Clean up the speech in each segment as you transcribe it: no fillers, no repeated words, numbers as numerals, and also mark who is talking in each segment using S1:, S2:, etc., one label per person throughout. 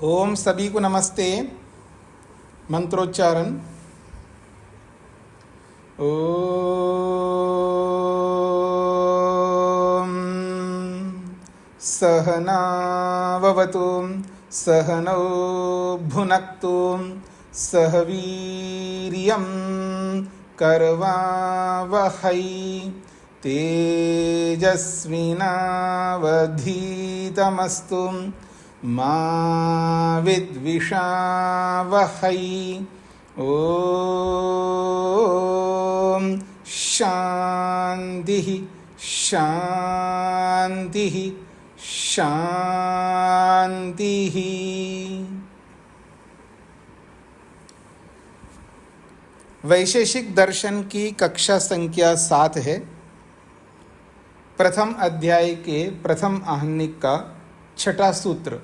S1: ओम सभी को नमस्ते। मंत्रोच्चारण। ओम सहनाववतु सहनौ भुनक्तु सह वीर्यं करवावहै तेजस्विनावधीतमस्तु मा विद्विषावहै। ओम शांति शांति शांति। वैशेषिक दर्शन की कक्षा संख्या 7 है। प्रथम अध्याय के प्रथम आहनिक का छठा सूत्र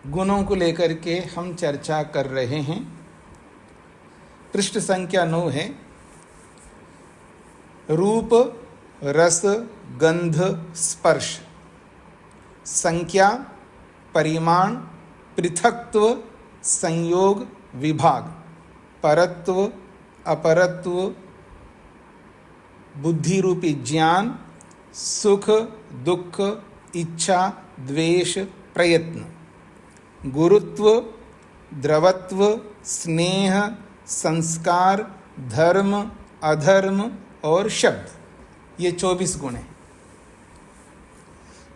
S1: गुणों को लेकर के हम चर्चा कर रहे हैं। पृष्ठ संख्या 9 है। रूप रस गंध स्पर्श, संख्या परिमाण पृथक्त्व संयोग विभाग, परत्व अपरत्व बुद्धि रूपी ज्ञान, सुख दुख इच्छा द्वेष प्रयत्न, गुरुत्व द्रवत्व स्नेह संस्कार धर्म अधर्म और शब्द, ये 24 गुण हैं।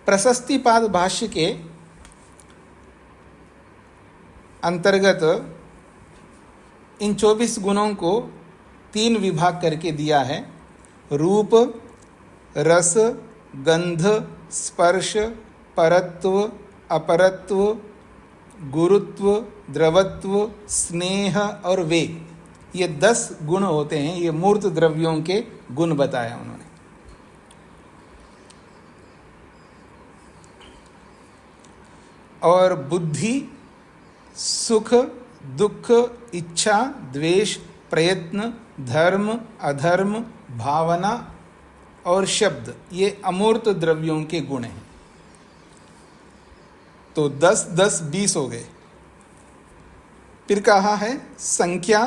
S1: प्रशस्तिपाद भाष्य के अंतर्गत इन 24 गुणों को 3 विभाग करके दिया है। रूप रस गंध स्पर्श परत्व अपरत्व गुरुत्व द्रवत्व स्नेह और वेग, ये 10 गुण होते हैं। ये मूर्त द्रव्यों के गुण बताया उन्होंने। और बुद्धि सुख दुख इच्छा द्वेष प्रयत्न धर्म अधर्म भावना और शब्द, ये अमूर्त द्रव्यों के गुण हैं। तो 10 10 20 हो गए। फिर कहा है संख्या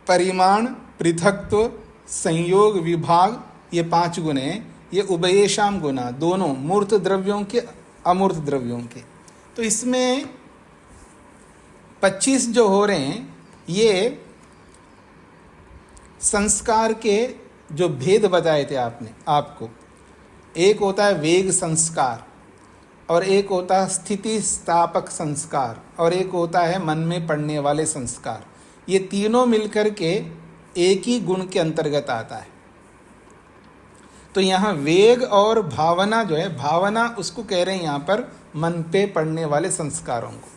S1: परिमाण पृथक्त्व संयोग विभाग, ये 5 गुण हैं। ये उभयेषाम गुणा, दोनों मूर्त द्रव्यों के अमूर्त द्रव्यों के। तो इसमें 25 जो हो रहे हैं, ये संस्कार के जो भेद बताए थे आपको। एक होता है वेग संस्कार, और एक होता है स्थिति स्थापक संस्कार, और एक होता है मन में पड़ने वाले संस्कार। ये तीनों मिलकर के एक ही गुण के अंतर्गत आता है। तो यहाँ वेग और भावना जो है, भावना उसको कह रहे हैं यहाँ पर मन पे पड़ने वाले संस्कारों को।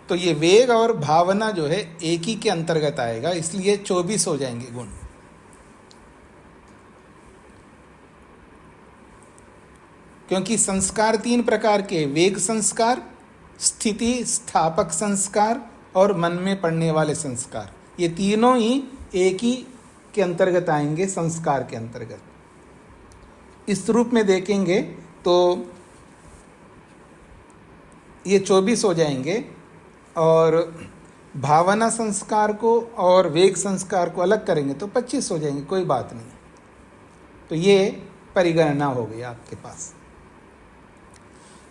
S1: तो ये वेग और भावना जो है एक ही के अंतर्गत आएगा, इसलिए 24 हो जाएंगे गुण। क्योंकि संस्कार 3 प्रकार के, वेग संस्कार स्थिति स्थापक संस्कार और मन में पड़ने वाले संस्कार, ये तीनों ही एक ही के अंतर्गत आएंगे, संस्कार के अंतर्गत। इस रूप में देखेंगे तो ये 24 हो जाएंगे, और भावना संस्कार को और वेग संस्कार को अलग करेंगे तो 25 हो जाएंगे, कोई बात नहीं। तो ये परिगणना हो गई आपके पास।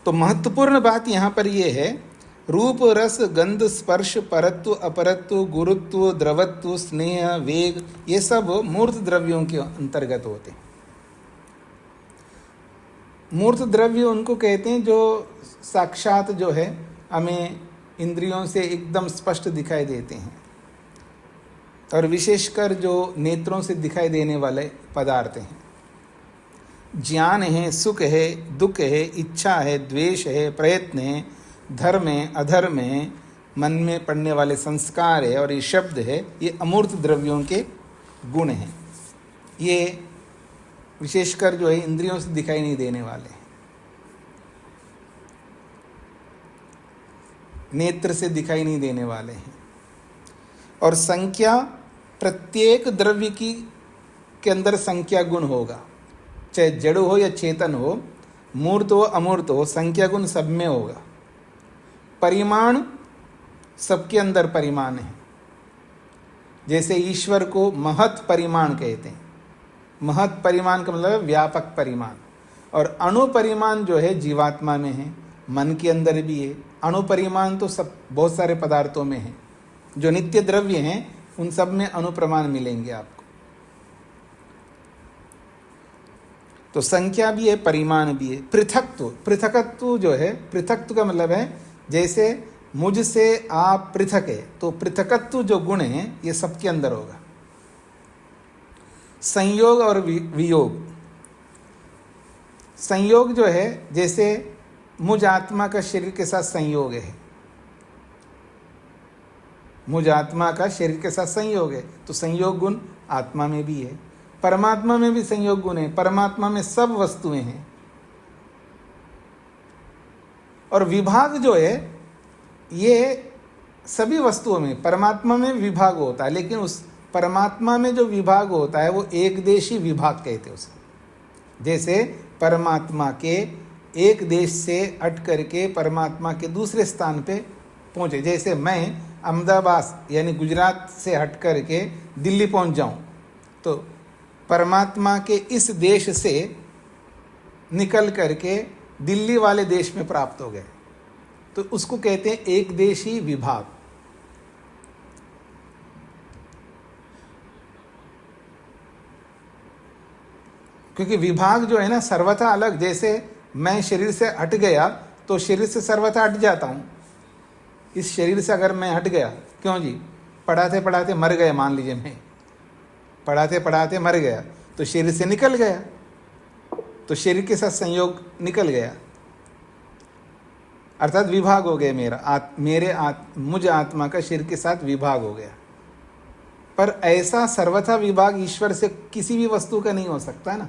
S1: तो महत्वपूर्ण बात यहाँ पर ये है, रूप रस गंध स्पर्श परत्व अपरत्व गुरुत्व द्रवत्व स्नेह वेग, ये सब मूर्त द्रव्यों के अंतर्गत होते हैं। मूर्त द्रव्य उनको कहते हैं जो साक्षात जो है हमें इंद्रियों से एकदम स्पष्ट दिखाई देते हैं, और विशेषकर जो नेत्रों से दिखाई देने वाले पदार्थ हैं। ज्ञान है, सुख है, दुख है, इच्छा है, द्वेष है, प्रयत्न है, धर्म है, अधर्म है, मन में पड़ने वाले संस्कार है, और ये शब्द है, ये अमूर्त द्रव्यों के गुण हैं। ये विशेषकर जो है इंद्रियों से दिखाई नहीं देने वाले हैं, नेत्र से दिखाई नहीं देने वाले हैं। और संख्या प्रत्येक द्रव्य की के अंदर संख्या गुण होगा, चाहे जड़ हो या चेतन हो, मूर्त हो अमूर्त हो, संख्या गुण सब में होगा। परिमाण सबके अंदर परिमाण है। जैसे ईश्वर को महत परिमाण कहते हैं। महत परिमाण का मतलब व्यापक परिमाण। और अणु परिमाण जो है जीवात्मा में है, मन के अंदर भी है। अणु परिमाण तो सब बहुत सारे पदार्थों में है। जो नित्य द्रव्य हैं उन सब में अणु प्रमाण मिलेंगे आपको। तो संख्या भी है, परिमाण भी है। पृथकत्व, पृथकत्व जो है, पृथकत्व का मतलब है जैसे मुझसे आप पृथक है, तो पृथकत्व जो गुण है ये सबके अंदर होगा। संयोग और वियोग, संयोग जो है जैसे मुझ आत्मा का शरीर के साथ संयोग है, मुझ आत्मा का शरीर के साथ संयोग है, तो संयोग गुण आत्मा में भी है। परमात्मा में भी संयोग गुण है। परमात्मा में सब वस्तुएं हैं। और विभाग जो है ये सभी वस्तुओं में, परमात्मा में विभाग होता है, लेकिन उस परमात्मा में जो विभाग होता है वो एकदेशी विभाग कहते हैं उसे। जैसे परमात्मा के एक देश से हट करके परमात्मा के दूसरे स्थान पे पहुँचे। जैसे मैं अहमदाबाद यानी गुजरात से हट करके दिल्ली पहुँच जाऊँ, तो परमात्मा के इस देश से निकल करके दिल्ली वाले देश में प्राप्त हो गए, तो उसको कहते हैं एक देशी विभाग। क्योंकि विभाग जो है ना सर्वथा अलग। जैसे मैं शरीर से हट गया तो शरीर से सर्वथा हट जाता हूँ। इस शरीर से अगर मैं हट गया, क्यों जी, पढ़ाते पढ़ाते मर गए, मान लीजिए मैं पढ़ाते पढ़ाते मर गया तो शरीर से निकल गया, तो शरीर के साथ संयोग निकल गया, अर्थात विभाग हो गया मेरा, मुझ आत्मा का शरीर के साथ विभाग हो गया। पर ऐसा सर्वथा विभाग ईश्वर से किसी भी वस्तु का नहीं हो सकता ना,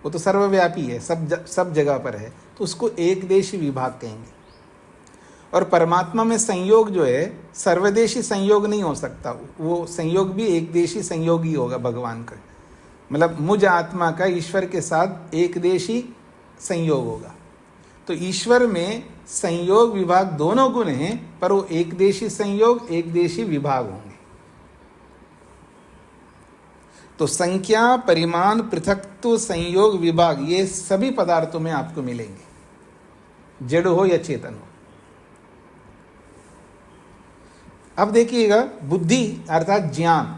S1: वो तो सर्वव्यापी है, सब जगह पर है, तो उसको एकदेशी विभाग कहेंगे। और परमात्मा में संयोग जो है सर्वदेशी संयोग नहीं हो सकता, वो संयोग भी एकदेशी संयोग ही होगा भगवान का। मतलब मुझ आत्मा का ईश्वर के साथ एकदेशी संयोग होगा। तो ईश्वर में संयोग विभाग दोनों गुण हैं, पर वो एकदेशी संयोग एकदेशी विभाग होंगे। तो संख्या, परिमाण, पृथकत्व, संयोग, विभाग ये सभी पदार्थों में आपको मिलेंगे, जड़ हो या चेतन हो। अब देखिएगा, बुद्धि अर्थात ज्ञान,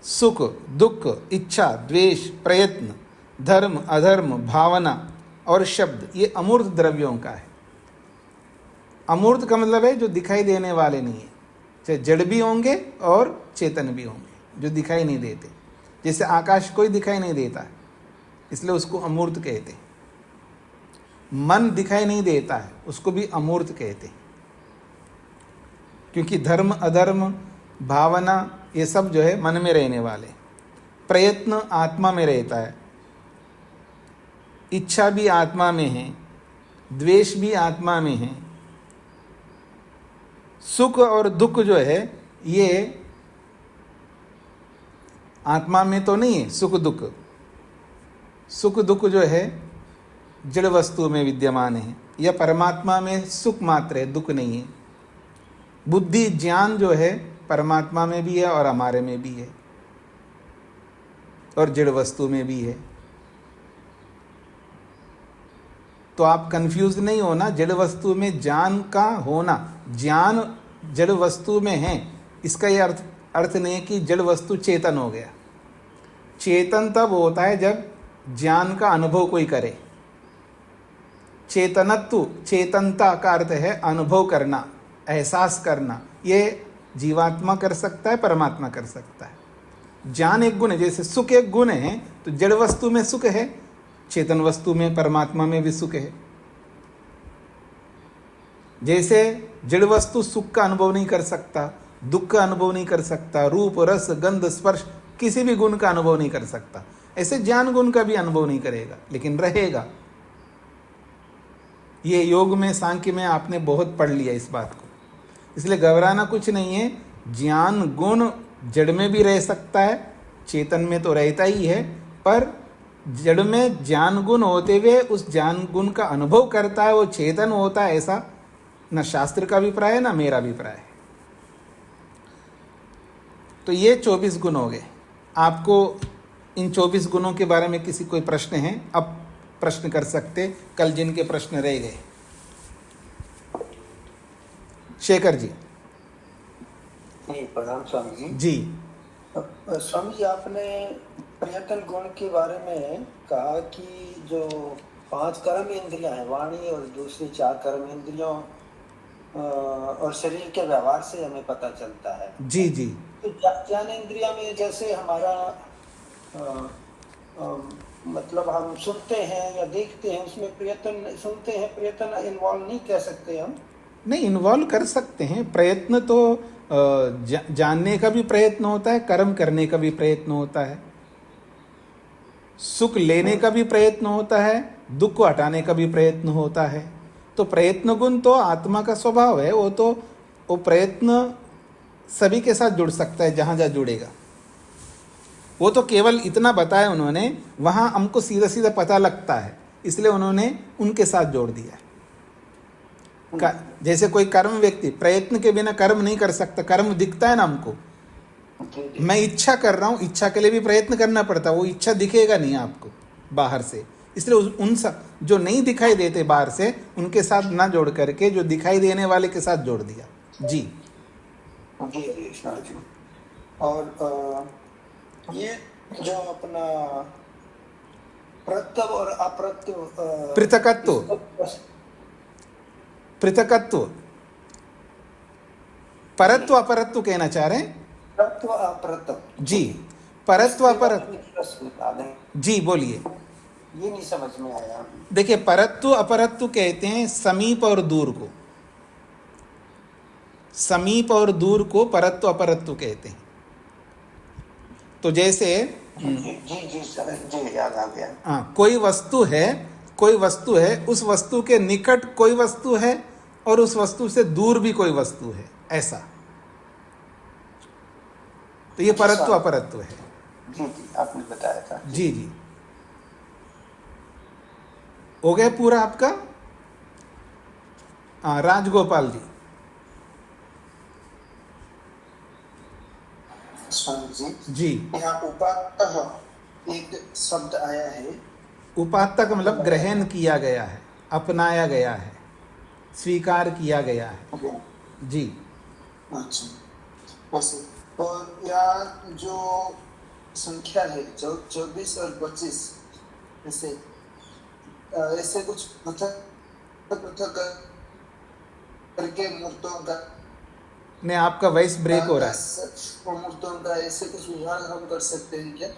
S1: सुख दुख, इच्छा द्वेष, प्रयत्न, धर्म अधर्म, भावना और शब्द, ये अमूर्त द्रव्यों का है। अमूर्त का मतलब है जो दिखाई देने वाले नहीं है, चाहे जड़ भी होंगे और चेतन भी होंगे, जो दिखाई नहीं देते। जैसे आकाश कोई दिखाई नहीं देता, इसलिए उसको अमूर्त कहते हैं। मन दिखाई नहीं देता है, उसको भी अमूर्त कहते हैं। क्योंकि धर्म अधर्म भावना ये सब जो है मन में रहने वाले। प्रयत्न आत्मा में रहता है, इच्छा भी आत्मा में है, द्वेष भी आत्मा में है, सुख और दुख जो है ये आत्मा में तो नहीं है। सुख दुख जो है जड़ वस्तु में विद्यमान है, या परमात्मा में सुख मात्र है, दुख नहीं है। बुद्धि ज्ञान जो है परमात्मा में भी है और हमारे में भी है, और जड़ वस्तु में भी है। तो आप कंफ्यूज नहीं होना, जड़ वस्तु में ज्ञान का होना, ज्ञान जड़ वस्तु में है, इसका यह अर्थ नहीं है कि जड़ वस्तु चेतन हो गया। चेतन तब होता है जब ज्ञान का अनुभव कोई करे। चेतनत्व, चेतनता का अर्थ है अनुभव करना, एहसास करना। ये जीवात्मा कर सकता है, परमात्मा कर सकता है। ज्ञान एक गुण है, जैसे सुख एक गुण है, तो जड़ वस्तु में सुख है, चेतन वस्तु में परमात्मा में भी सुख है। जैसे जड़ वस्तु सुख का अनुभव नहीं कर सकता, दुख का अनुभव नहीं कर सकता, रूप रस गंध स्पर्श किसी भी गुण का अनुभव नहीं कर सकता, ऐसे ज्ञान गुण का भी अनुभव नहीं करेगा, लेकिन रहेगा। ये योग में सांख्य में आपने बहुत पढ़ लिया इस बात को, इसलिए घबराना कुछ नहीं है। ज्ञान गुण जड़ में भी रह सकता है, चेतन में तो रहता ही है, पर जड़ में ज्ञान गुण होते हुए उस ज्ञान गुण का अनुभव करता है, वो चेतन होता है, ऐसा न शास्त्र का अभिप्राय है, न मेरा अभिप्राय है। तो ये 24 गुण हो गए। आपको इन 24 गुणों के बारे में किसी कोई प्रश्न है, अब प्रश्न कर सकते, कल जिनके प्रश्न रह गए। शेखर जी।
S2: प्रणाम स्वामी जी।
S1: जी
S2: स्वामी जी, आपने प्रयत्न गुण के बारे में कहा कि जो 5 कर्म इंद्रियां हैं, वाणी और दूसरी 4 कर्म इंद्रियों और शरीर के व्यवहार से हमें पता चलता है।
S1: जी जी।
S2: तो ज्ञान इंद्रिया में जैसे हमारा मतलब हम सुनते हैं या देखते हैं, उसमें प्रयत्न सुनते हैं, प्रयत्न इन्वॉल्व नहीं कह सकते हम?
S1: नहीं, इन्वॉल्व कर सकते हैं। प्रयत्न तो जानने का भी प्रयत्न होता है, कर्म करने का भी प्रयत्न होता है, सुख लेने का भी प्रयत्न होता है, दुख को हटाने का भी प्रयत्न होता है। तो प्रयत्न गुण तो आत्मा का स्वभाव है, वो प्रयत्न सभी के साथ जुड़ सकता है जहां जहां जुड़ेगा। वो तो केवल इतना बताया उन्होंने, वहां हमको सीधा सीधा पता लगता है, इसलिए उन्होंने उनके साथ जोड़ दिया। जैसे कोई कर्म व्यक्ति प्रयत्न के बिना कर्म नहीं कर सकता, कर्म दिखता है ना हमको। मैं इच्छा कर रहा हूं, इच्छा के लिए भी प्रयत्न करना पड़ता है, वो इच्छा दिखेगा नहीं आपको बाहर से, इसलिए उन सब जो नहीं दिखाई देते बाहर से, उनके साथ ना जोड़ करके जो दिखाई देने वाले के साथ जोड़ दिया। जी
S2: जी जी। और ये जो अपना प्रत्यव और अप्रत्यव
S1: पृथकत्व, पृथकत्व, परत्व अपरत्व कहना चाह रहे हैं?
S2: परत्व अपरत्व।
S1: जी, परत्व अपरत्व। जी बोलिए।
S2: ये नहीं समझ में आया।
S1: देखिए, परत्व अपरत्व कहते हैं समीप और दूर को, समीप और दूर को परत्व अपरत्व कहते हैं। तो जैसे
S2: जी याद आ गया।
S1: हाँ, कोई वस्तु है, उस वस्तु के निकट कोई वस्तु है और उस वस्तु से दूर भी कोई वस्तु है, ऐसा। तो ये परत्व अपरत्व है।
S2: जी आपने बताया था।
S1: जी जी। हो गया पूरा आपका? हाँ, राजगोपाल जी। जी।
S2: यहाँ उपात्तः एक शब्द आया है।
S1: उपात्तक मतलब ग्रहण किया गया है, अपनाया गया है, स्वीकार किया गया है। जी।
S2: अच्छा, वैसे और यहाँ जो संख्या है 24 और 25, ऐसे कुछ पृथक करके मूर्तों का,
S1: नहीं, आपका वॉइस ब्रेक हो रहा है।
S2: मूर्तों का ऐसे कुछ विभाग हम कर सकते हैं क्या?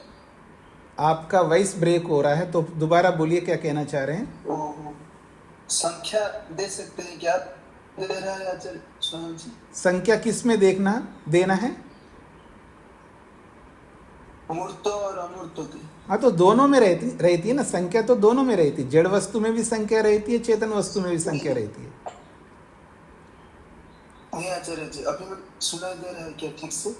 S1: आपका वॉइस ब्रेक हो रहा है, तो दोबारा बोलिए, क्या कहना चाह रहे हैं?
S2: संख्या दे सकते हैं क्या? दे रहा है आचार्य स्वामी जी।
S1: संख्या किस में देना है?
S2: मूर्तों और अमूर्तों की।
S1: हाँ, तो दोनों में रहती है ना संख्या, तो दोनों में रहती है। जड़ वस्तु में भी संख्या रहती है, चेतन वस्तु में भी संख्या रहती है।
S2: आचार्य जी, अभी सुनाई दे रहा है क्या ठीक से?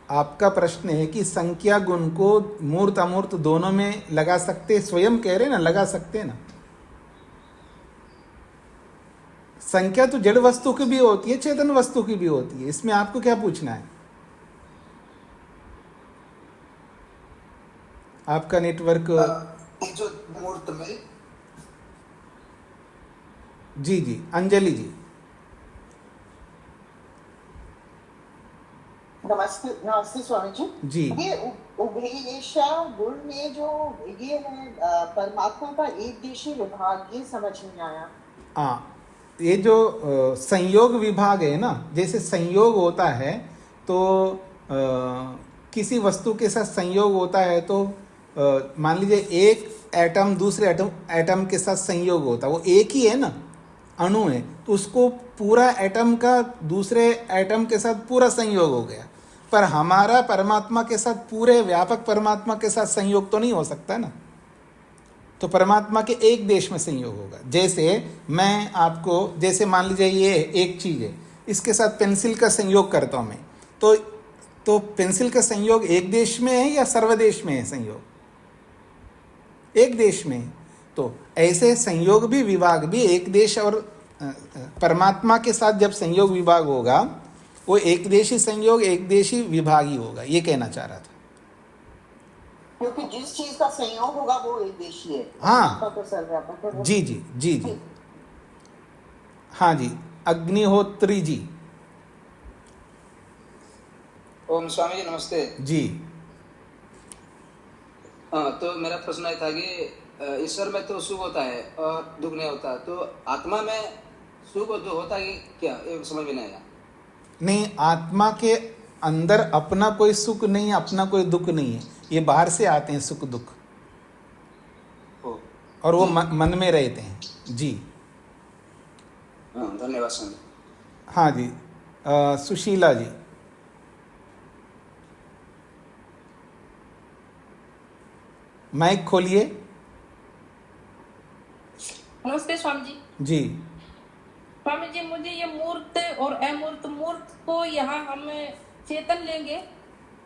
S1: आपका प्रश्न है कि संख्या गुण को मूर्त अमूर्त दोनों में लगा सकते, स्वयं कह रहे ना, लगा सकते ना। संख्या तो जड़ वस्तु की भी होती है, चेतन वस्तु की भी होती है, इसमें आपको क्या पूछना है? आपका नेटवर्क
S2: जो मूर्त में।
S1: जी जी, अंजलि जी।
S3: नमस्ते स्वामी जी।
S1: जी,
S3: ये उभयेशा गुण में जो ये है परमात्मा का एक देशी विभाग, ये समझ नहीं आया।
S1: हाँ, ये जो संयोग विभाग है ना, जैसे संयोग होता है तो किसी वस्तु के साथ संयोग होता है, तो मान लीजिए एक एटम दूसरे एटम के साथ संयोग होता है, वो एक ही है ना, अणु है, तो उसको पूरा एटम का दूसरे एटम के साथ पूरा संयोग हो गया। पर हमारा परमात्मा के साथ, पूरे व्यापक परमात्मा के साथ संयोग तो नहीं हो सकता ना, तो परमात्मा के एक देश में संयोग होगा। जैसे मैं आपको, जैसे मान लीजिए ये एक चीज़ है, इसके साथ पेंसिल का संयोग करता हूँ मैं, तो पेंसिल का संयोग एक देश में है या सर्वदेश में है संयोग? एक देश में। तो ऐसे संयोग भी विभाग भी एक देश और परमात्मा के साथ जब संयोग विभाग होगा वो एक देशी संयोग एक देशी विभाग ही होगा, ये कहना चाह रहा था।
S3: क्योंकि जिस चीज का संयोग होगा वो एक देशीय है।
S1: हाँ
S3: तो सर्वव्यापक है।
S1: जी जी जी जी हाँ जी। अग्निहोत्री जी।
S4: ओम स्वामी जी नमस्ते
S1: जी।
S4: हाँ, तो मेरा प्रश्न ये था कि ईश्वर में तो सुख होता है और दुख नहीं होता, तो आत्मा में सुख और दुख होता है क्या, ये समझ में नहीं आया।
S1: नहीं, आत्मा के अंदर अपना कोई सुख नहीं है, अपना कोई दुख नहीं है, ये बाहर से आते हैं सुख दुख और वो मन में रहते हैं। जी
S4: हाँ, धन्यवाद स्वामी।
S1: हाँ जी। सुशीला जी। माइक खोलिए।
S5: नमस्ते स्वामी जी।
S1: जी
S5: स्वामी जी, मुझे ये मूर्त और अमूर्त, मूर्त को यहाँ हम चेतन लेंगे।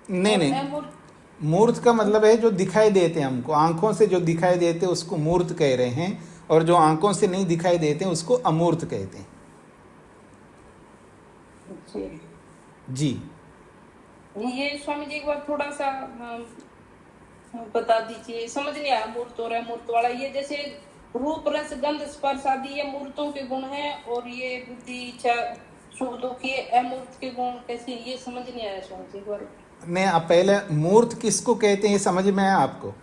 S1: नहीं
S5: और
S1: नहीं,
S5: अमूर्त
S1: मूर्त का मतलब है जो दिखाई देते हैं हमको, आंखों से जो दिखाई देते हैं उसको मूर्त कह रहे हैं, और जो आंखों से नहीं दिखाई देते हैं उसको अमूर्त कहते हैं। जी
S5: ये स्वामी जी एक बार थोड़ा सा बता दीजिए, समझ नहीं आया मूर्त और अमूर्त वाला। ये जैसे रूप रस गंध स्पर्श आदि ये मूर्तों के गुण हैं, और ये बुद्धि इच्छा सुख दुख ये अमूर्त के गुण कैसे, ये समझ नहीं आया स्वामी जी एक बार।
S1: नहीं, आप पहले मूर्त किसको कहते हैं ये समझ में आया आपको?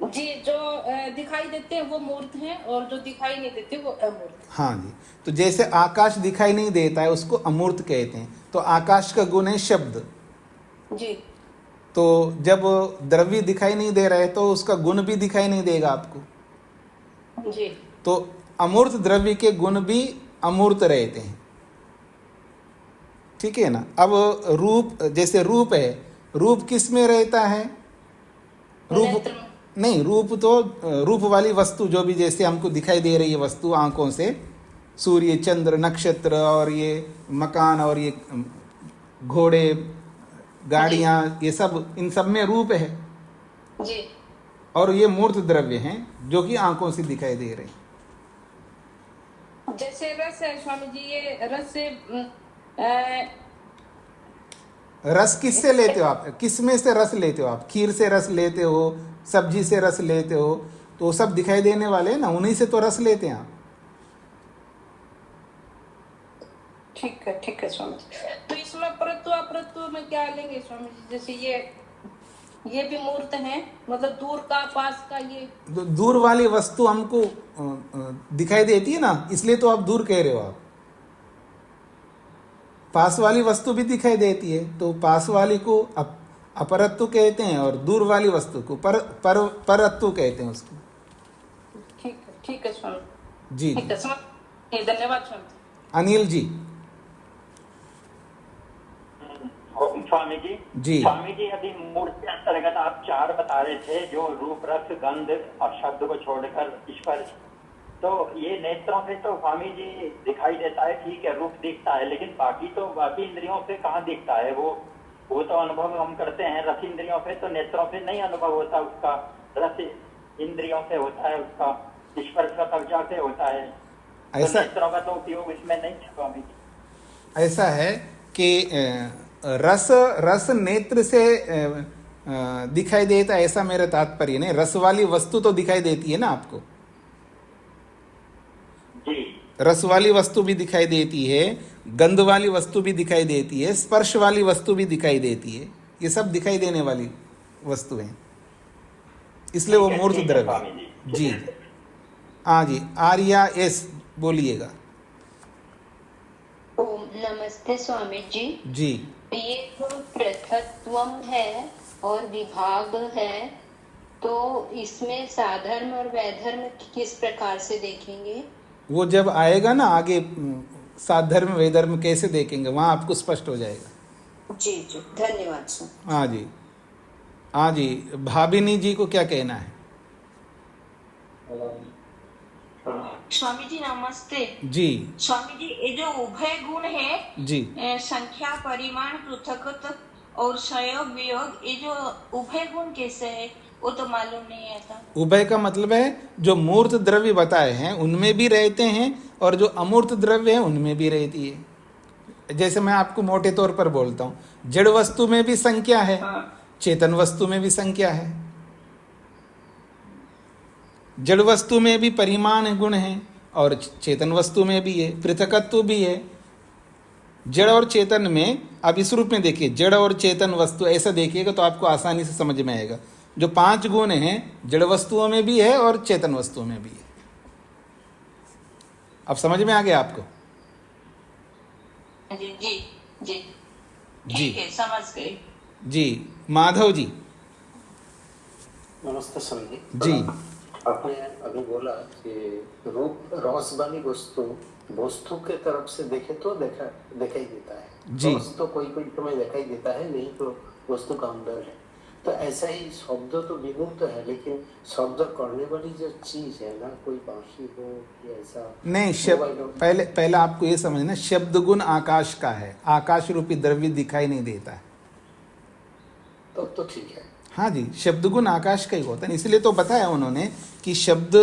S5: जी, जो दिखाई देते हैं वो मूर्त हैं, और जो दिखाई नहीं देते वो अमूर्त।
S1: हाँ जी। तो जैसे आकाश दिखाई नहीं देता है उसको अमूर्त कहते हैं, तो आकाश का गुण है शब्द।
S5: जी।
S1: तो जब द्रव्य दिखाई नहीं दे रहा है तो उसका गुण भी दिखाई नहीं देगा आपको।
S5: जी।
S1: तो अमूर्त द्रव्य के गुण भी अमूर्त रहते हैं, ठीक है ना। अब रूप, जैसे रूप है, रूप किस में रहता है? रूप नहीं, रूप तो रूप वाली वस्तु जो भी जैसे हमको दिखाई दे रही है वस्तु आंखों से, सूर्य चंद्र नक्षत्र और ये मकान और ये घोड़े गाड़ियाँ, ये सब, इन सब में रूप है।
S5: जी।
S1: और ये मूर्त द्रव्य हैं जो कि आंखों से दिखाई दे रहे हैं।
S5: जैसे रस है स्वामी जी, ये रस से
S1: रस किससे लेते हो आप? किस में से रस लेते हो आप? खीर से रस लेते हो, सब्जी से रस लेते हो, तो वो सब दिखाई देने वाले हैं ना, उन्हीं से तो रस लेते हैं आप।
S5: ठीक है स्वामी जी। तो इसमें परत्व अपरत्व में क्या लेंगे स्वामी जी? जैसे ये भी मूर्त है, मतलब दूर का पास का, ये
S1: दूर वाली वस्तु हमको दिखाई देती है ना, इसलिए तो आप दूर कह रहे हो। आप पास वाली वस्तु भी दिखाई देती है, तो पास वाली को अपरत्व कहते हैं और दूर वाली वस्तु को परत्व कहते हैं उसको।
S5: ठीक है स्वामी
S1: जी।
S5: ठीक है स्वामी, धन्यवाद स्वामी।
S1: अनिल जी।
S6: स्वामी जी।
S1: जी।
S6: स्वामी जी, अभी मूर्त के अंतर्गत आप 4 बता रहे थे, जो रूप रस गंध और शब्द को छोड़कर स्पर्श। तो ये नेत्रों से तो स्वामी जी दिखाई देता है, ठीक है, रूप दिखता है, लेकिन बाकी इंद्रियों से कहाँ दिखता है? वो तो अनुभव हम करते हैं रस इंद्रियों से, तो नेत्रों से नहीं अनुभव होता उसका। रस इंद्रियों से होता है, उसका स्पर्श का कब्जा से होता है।
S1: ऐसा,
S6: तो नेत्रों का तो उपयोग इसमें नहीं है स्वामी जी।
S1: ऐसा है कि रस नेत्र से दिखाई देता है, ऐसा मेरा तात्पर्य नहीं। रस वाली वस्तु तो दिखाई देती है ना आपको।
S6: जी।
S1: रस वाली वस्तु भी दिखाई देती है, गंध वाली वस्तु भी दिखाई देती है, स्पर्श वाली वस्तु भी दिखाई देती है, ये सब दिखाई देने वाली वस्तु हैं, इसलिए वो मूर्त द्रव्य। जी। हाँ जी। आर्या एस बोलिएगा।
S7: ओम नमस्ते स्वामी जी।
S1: जी।
S7: ये जो पृथक्त्वम है और विभाग है, तो इसमें साधर्म और वैधर्म किस प्रकार से देखेंगे? वो
S1: जब आएगा ना आगे, साधर्म वैधर्म कैसे देखेंगे, वहां आपको स्पष्ट हो जाएगा।
S7: जी जी, धन्यवाद सर।
S1: हाँ जी। हाँ जी। भाभिनी जी को क्या कहना है?
S8: स्वामी जी नमस्ते।
S1: जी।
S8: स्वामी जी, ये जो उभय गुण है
S1: जी,
S8: संख्या परिमाण पृथकत्व और संयोग वियोग, ये जो उभय गुण कैसे है, वो तो मालूम नहीं है था।
S1: उभय का मतलब है जो मूर्त द्रव्य बताए हैं उनमें भी रहते हैं और जो अमूर्त द्रव्य है उनमें भी रहती है। जैसे मैं आपको मोटे तौर पर बोलता हूँ, जड़ वस्तु में भी संख्या है, चेतन वस्तु में भी संख्या है। जड़ वस्तु में भी परिमाण गुण है और चेतन वस्तु में भी है, पृथकत्व भी है। जड़ और चेतन में आप इस रूप में देखिए, जड़ और चेतन वस्तु ऐसा देखिएगा तो आपको आसानी से समझ में आएगा। जो 5 गुण हैं जड़ वस्तुओं में भी है और चेतन वस्तुओं में भी है। अब समझ में आ गया आपको?
S8: जी जी जी
S1: जी
S8: ठीक है, समझ गए।
S1: जी। माधव जी।
S9: नमस्ते स्वामी
S1: जी।
S9: आपने अभी बोला कि रूप रस वाली वस्तु के तरफ से देखे तो दिखाई देता है।
S1: जी।
S9: रस तो कोई कोई समय दिखाई देता है, नहीं तो वस्तु का अंदर है। तो ऐसा ही शब्द तो विमुक्त है, लेकिन शब्द करने वाली जो चीज है ना, कोई बांसुरी हो या ऐसा
S1: नहीं, शब्द पहले आपको ये समझना, शब्द गुण आकाश का है, आकाश रूपी द्रव्य दिखाई नहीं देता है।
S9: तब तो ठीक है।
S1: हाँ जी, शब्द गुण आकाश का ही होता है। इसलिए तो बताया उन्होंने कि शब्द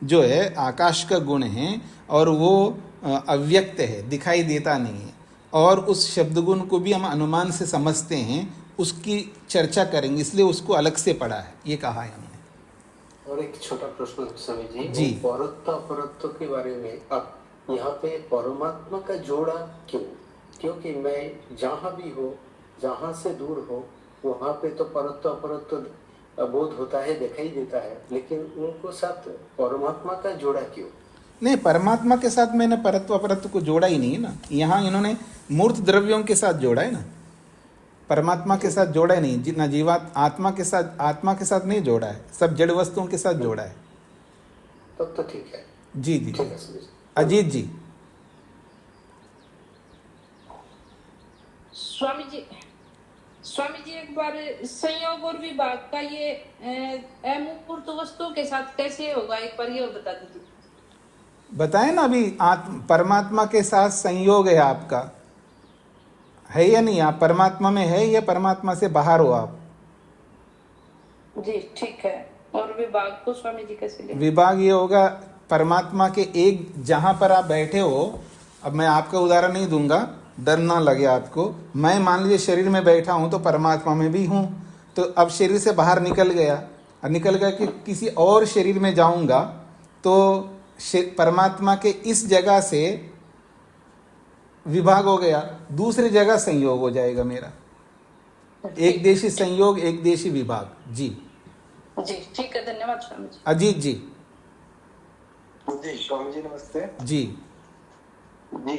S1: जो है आकाश का गुण है और वो अव्यक्त है, दिखाई देता नहीं है। और उस शब्द गुण को भी हम अनुमान से समझते हैं, उसकी चर्चा करेंगे, इसलिए उसको अलग से पढ़ा है, ये कहा है हमने।
S9: और एक छोटा प्रश्न स्वामी
S1: जी।
S9: परत्व अपरत्व के बारे में अब यहाँ पे परमात्मा का जोड़ा क्यों? क्योंकि मैं जहाँ भी हो, जहाँ से दूर हो, वहाँ पे तो परत्व अपरत्व बोध होता है, दिखाई देता है, लेकिन उनको साथ परमात्मा का जोड़ा क्यों?
S1: नहीं, परमात्मा के साथ मैंने परत्व अपरत्व को जोड़ा ही नहीं है ना। यहाँ इन्होंने मूर्त द्रव्यों के साथ जोड़ा है ना, परमात्मा के साथ जोड़ा ही नहीं। जितना जीवात आत्मा के साथ नहीं जोड़ा है, सब जड़ वस्तुओं के साथ जोड़ा है।
S9: तब तो ठीक है।
S1: जी जी।
S9: ठीक है स्वामी।
S1: अजीत जी।
S5: स्वामी जी एक बार संयोग और विभाग का ये अमूर्त वस्तुओं के साथ कैसे होगा, एक बार ये बता दीजिए।
S1: बताए ना अभी, परमात्मा के साथ संयोग है आपका, है या नहीं? आप परमात्मा में है या परमात्मा से बाहर हो आप?
S5: जी ठीक है। और विभाग को स्वामी जी कैसे लेंगे?
S1: विभाग ये होगा परमात्मा के एक, जहां पर आप बैठे हो, अब मैं आपका उदाहरण नहीं दूंगा, डर ना लगे आपको। मैं मान लीजिए शरीर में बैठा हूं तो परमात्मा में भी हूं, तो अब शरीर से बाहर निकल गया कि किसी और शरीर में जाऊंगा तो परमात्मा के इस जगह से विभाग हो गया, दूसरी जगह संयोग हो जाएगा मेरा। एक देशी संयोग, एक देशी विभाग। जी
S5: जी ठीक है, धन्यवाद स्वामी जी।
S1: अजीत जी।
S10: जी स्वामी जी नमस्ते।
S1: जी
S10: जी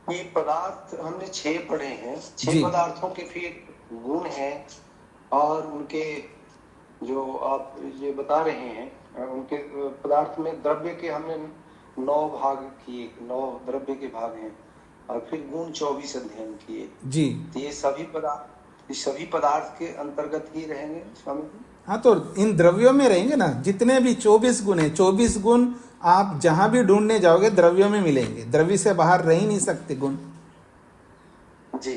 S10: ये पदार्थ हमने 6 पढ़े हैं। 6
S1: जी।
S10: पदार्थों के फिर गुण हैं और उनके जो आप ये बता रहे हैं, उनके पदार्थ में द्रव्य के हमने 9 भाग किए, 9 द्रव्य के भाग हैं, और फिर गुण 24 अध्ययन किए।
S1: जी।
S10: तो ये सभी पदार्थ के अंतर्गत ही रहेंगे स्वामी जी?
S1: हाँ, तो इन द्रव्यों में रहेंगे ना, जितने भी 24 गुण हैं। 24 गुण आप जहां भी ढूंढने जाओगे द्रव्यों में मिलेंगे, द्रव्य से बाहर रह ही नहीं सकते गुण।
S10: जी।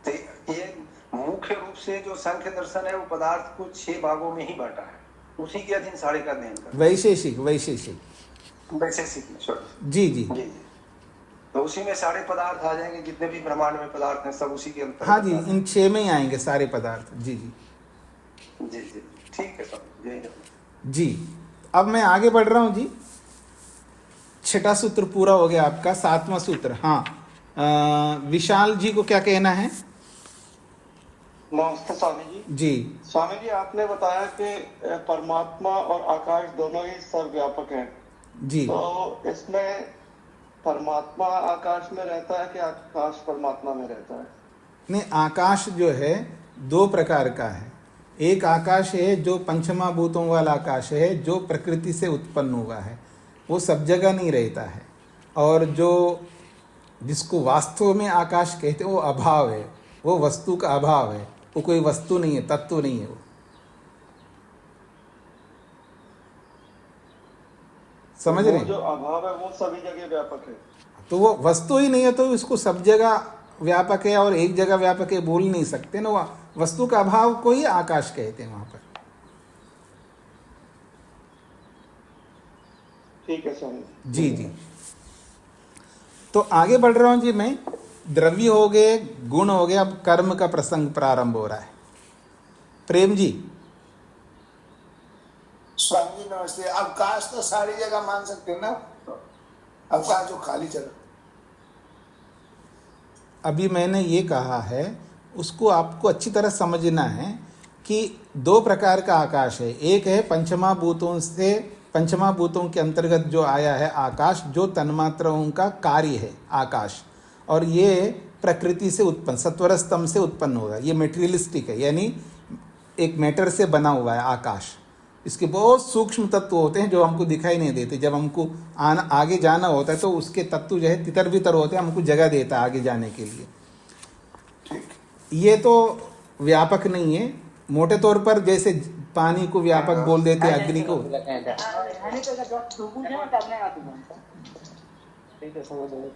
S10: तो ये मुख्य रूप से जो सांख्य दर्शन है वो पदार्थ को 6 भागों में ही बांटा है, उसी के अधीन सारे का अध्ययन कर।
S1: वैशेषिक जी जी
S10: जी। तो उसी में सारे पदार्थ आ जाएंगे, जितने भी ब्रह्मांड में पदार्थ हैं सब उसी के अंतर्गत।
S1: हाँ जी, इन 6 में ही आएंगे सारे पदार्थ। जी जी
S10: जी जी ठीक है सर।
S1: जी। अब मैं आगे बढ़ रहा हूँ जी। 6वां सूत्र पूरा हो गया आपका। 7वां सूत्र। हाँ, विशाल जी को क्या कहना है?
S11: नमस्ते स्वामी जी।
S1: जी
S11: स्वामी जी, आपने बताया कि परमात्मा और आकाश दोनों ही सर्वव्यापक हैं।
S1: जी।
S11: तो इसमें परमात्मा आकाश में रहता है कि आकाश परमात्मा में रहता है?
S1: नहीं, आकाश जो है 2 प्रकार का है। एक आकाश है जो पंचमहाभूतों वाला आकाश है, जो प्रकृति से उत्पन्न हुआ है, वो सब जगह नहीं रहता है। और जो जिसको वास्तव में आकाश कहते हैं वो अभाव है, वो वस्तु का अभाव है, वो कोई वस्तु नहीं है, तत्व नहीं है वो। समझ रहे हैं?
S11: जो अभाव है वो सभी जगह व्यापक है,
S1: तो वो वस्तु ही नहीं है, तो इसको सब जगह व्यापक है और एक जगह व्यापक है बोल नहीं सकते ना, वह वस्तु का अभाव को ही आकाश कहते हैं वहां पर।
S11: ठीक है स्वामी
S1: जी जी। तो आगे बढ़ रहा हूं जी मैं। द्रव्य हो गए, गुण हो गए, अब कर्म का प्रसंग प्रारंभ हो रहा है। प्रेम जी।
S12: स्वामी जी नमस्ते। अवकाश तो सारी जगह मान सकते हो ना, अवकाश जो खाली जगह।
S1: अभी मैंने ये कहा है, उसको आपको अच्छी तरह समझना है कि दो प्रकार का आकाश है। एक है पंचमा भूतों के अंतर्गत जो आया है आकाश, जो तन्मात्राओं का कार्य है आकाश, और ये प्रकृति से उत्पन्न सत्वर स्तंभ से उत्पन्न होगा। ये मेटेरियलिस्टिक है, यानी एक मैटर से बना हुआ है आकाश। इसके बहुत सूक्ष्म तत्व होते हैं जो हमको दिखाई नहीं देते। जब हमको आगे जाना होता है तो उसके तत्व जो है तितर बितर होते हैं, हमको जगह देता है आगे जाने के लिए। ये तो व्यापक नहीं है। मोटे तौर पर जैसे पानी को व्यापक बोल देते हैं, अग्नि को।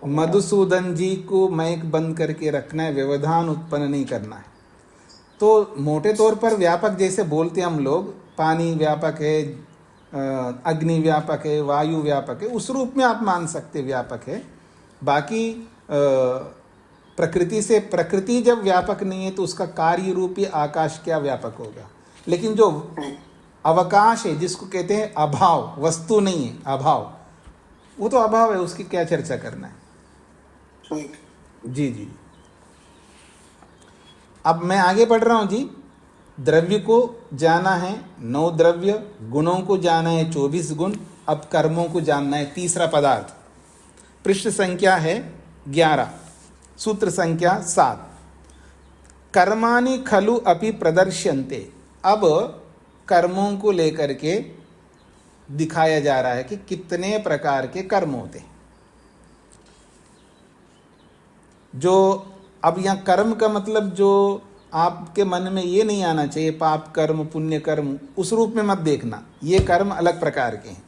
S1: मधुसूदन जी को माइक बंद करके रखना है, व्यवधान उत्पन्न नहीं करना है। तो मोटे तौर पर व्यापक जैसे बोलते हैं हम लोग, पानी व्यापक है, अग्नि व्यापक है, वायु व्यापक है, उस रूप में आप मान सकते व्यापक है। बाकी प्रकृति जब व्यापक नहीं है तो उसका कार्य रूपी आकाश क्या व्यापक होगा। लेकिन जो अवकाश है, जिसको कहते हैं अभाव, वस्तु नहीं है अभाव, वो तो अभाव है, उसकी क्या चर्चा करना है। जी जी। अब मैं आगे बढ़ रहा हूं जी। द्रव्य को जाना है 9 द्रव्य, गुणों को जाना है 24 गुण, अब कर्मों को जानना है तीसरा पदार्थ। पृष्ठ संख्या है 11, सूत्र संख्या 7। कर्माणि खलु अपि प्रदर्श्यन्ते। अब कर्मों को लेकर के दिखाया जा रहा है कि कितने प्रकार के कर्म होते हैं। जो अब यहाँ कर्म का मतलब जो आपके मन में ये नहीं आना चाहिए पाप कर्म पुण्य कर्म, उस रूप में मत देखना। ये कर्म अलग प्रकार के हैं।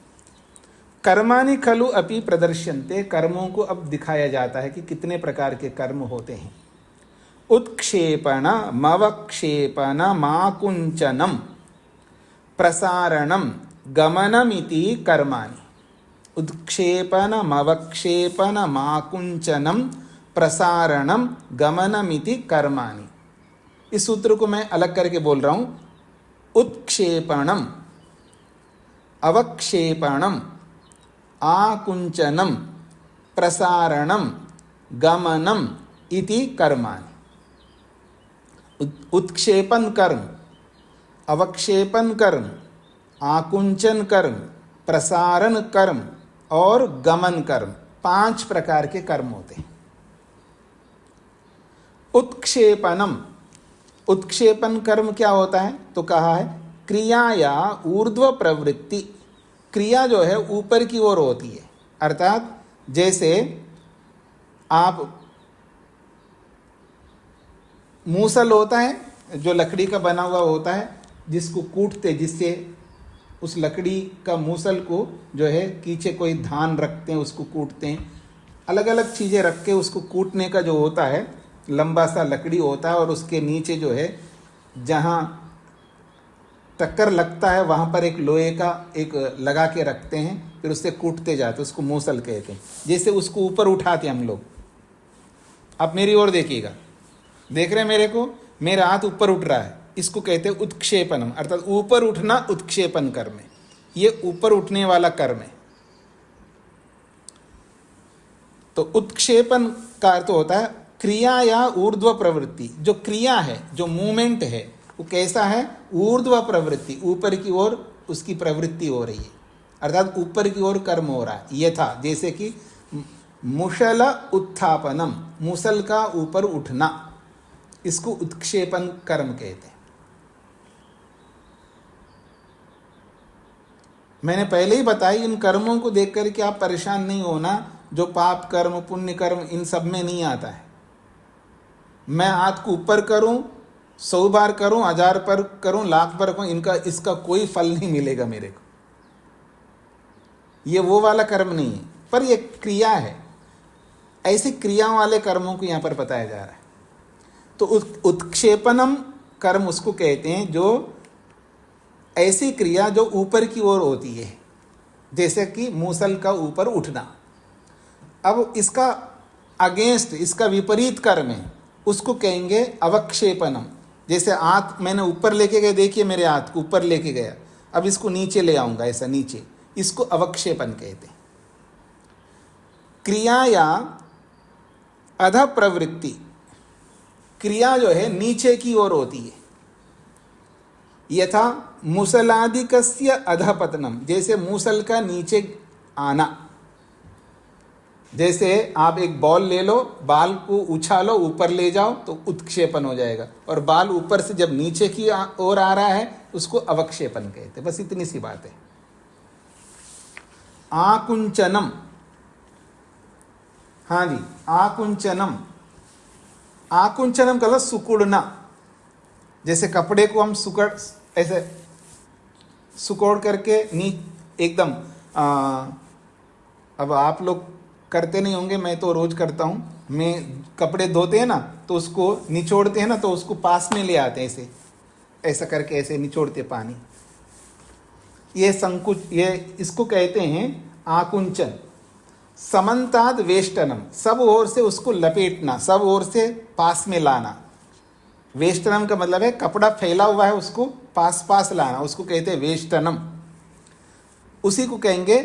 S1: कर्माणि खलु अपि प्रदर्श्यन्ते, कर्मों को अब दिखाया जाता है कि कितने प्रकार के कर्म होते हैं। उत्क्षेपण मवक्षेपण माकुंचनम प्रसारणम गमनमिति कर्माणि। उत्क्षेपण मवक्षेपण माकुंचनम प्रसारणम गमनमिति कर्माणि। इस सूत्र को मैं अलग करके बोल रहा हूं। उत्क्षेपणम अवक्षेपणम आकुंचनम प्रसारणम गमनम इति कर्माणि। उत्क्षेपण कर्म, अवक्षेपण कर्म, आकुंचन कर्म, प्रसारण कर्म और गमन कर्म, 5 प्रकार के कर्म होते हैं। उत्क्षेपणम, उत्क्षेपण कर्म क्या होता है तो कहा है क्रिया या ऊर्ध्व प्रवृत्ति। क्रिया जो है ऊपर की ओर होती है, अर्थात जैसे आप मूसल होता है जो लकड़ी का बना हुआ होता है, जिसको कूटते, जिससे उस लकड़ी का मूसल को जो है नीचे कोई धान रखते हैं उसको कूटते हैं। अलग अलग चीज़ें रख के उसको कूटने का जो होता है, लंबा सा लकड़ी होता है और उसके नीचे जो है जहाँ टक्कर लगता है वहाँ पर एक लोहे का एक लगा के रखते हैं, फिर उससे कूटते जाते, उसको मूसल कहते हैं। जैसे उसको ऊपर उठाते हम लोग। आप मेरी ओर देखिएगा, देख रहे हैं मेरे को, मेरा हाथ ऊपर उठ रहा है, इसको कहते हैं उत्क्षेपणम, अर्थात ऊपर उठना उत्क्षेपण कर्म है। ये ऊपर उठने वाला कर्म है। तो उत्क्षेपण का अर्थ होता है क्रिया या ऊर्ध्व प्रवृत्ति। जो क्रिया है, जो मूवमेंट है, वो कैसा है, ऊर्ध्व प्रवृत्ति, ऊपर की ओर उसकी प्रवृत्ति हो रही है, अर्थात ऊपर की ओर कर्म हो रहा है। ये था जैसे कि मुशल उत्थापनम, मुसल का ऊपर उठना, इसको उत्क्षेपण कर्म कहते हैं। मैंने पहले ही बताई, इन कर्मों को देख करके आप परेशान नहीं होना। जो पाप कर्म पुण्य कर्म इन सब में नहीं आता है। मैं हाथ को ऊपर करूं, 100 बार करूं, 1000 पर करूं, लाख पर करूं, इसका कोई फल नहीं मिलेगा मेरे को। ये वो वाला कर्म नहीं है, पर ये क्रिया है। ऐसी क्रियाओं वाले कर्मों को यहाँ पर बताया जा रहा है। तो उत्क्षेपणम कर्म उसको कहते हैं जो ऐसी क्रिया जो ऊपर की ओर होती है, जैसे कि मूसल का ऊपर उठना। अब इसका अगेंस्ट, इसका विपरीत कर्म है, उसको कहेंगे अवक्षेपणम। जैसे हाथ मैंने ऊपर लेके गए, देखिए मेरे हाथ को ऊपर लेके गया, अब इसको नीचे ले आऊंगा, ऐसा नीचे, इसको अवक्षेपण कहते हैं। क्रिया या अध प्रवृत्ति, क्रिया जो है नीचे की ओर होती है। यथा मुसलादिकस्य अधपतनम, जैसे मूसल का नीचे आना। जैसे आप एक बॉल ले लो, बाल को उछालो, ऊपर ले जाओ तो उत्क्षेपण हो जाएगा, और बाल ऊपर से जब नीचे की ओर आ रहा है उसको अवक्षेपण कहते हैं। बस इतनी सी बात है। आकुंचनम, हाँ जी, आकुंचनम। आकुंचनम का सुकुड़ना। जैसे कपड़े को हम ऐसे सुकोड़ करके एकदम अब आप लोग करते नहीं होंगे, मैं तो रोज करता हूँ। मैं कपड़े धोते हैं ना तो उसको निचोड़ते हैं ना, तो उसको पास में ले आते हैं, ऐसे ऐसा करके ऐसे निचोड़ते पानी। ये संकुच, ये इसको कहते हैं आकुंचन। समन्ताद वेष्टनम, सब ओर से उसको लपेटना, सब ओर से पास में लाना। वेष्टनम का मतलब है कपड़ा फैला हुआ है उसको पास पास लाना, उसको कहते हैं वेष्टनम। उसी को कहेंगे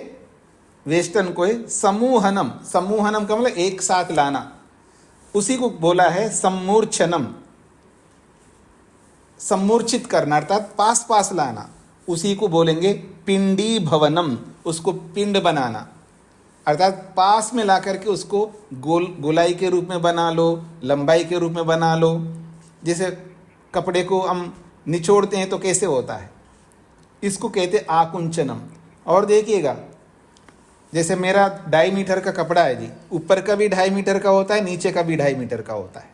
S1: वेष्टन को है समूहनम। समूहनम का मतलब एक साथ लाना, उसी को बोला है सम्मूर्छनम। सम्मूर्छित करना अर्थात पास पास लाना, उसी को बोलेंगे पिंडी भवनम। उसको पिंड बनाना अर्थात पास में ला करके उसको गोलाई के रूप में बना लो, लंबाई के रूप में बना लो। जैसे कपड़े को हम निचोड़ते हैं तो कैसे होता है, इसको कहते आकुंचनम। और देखिएगा, जैसे मेरा 2.5 मीटर का कपड़ा है जी, ऊपर का भी 2.5 मीटर का होता है, नीचे का भी 2.5 मीटर का होता है।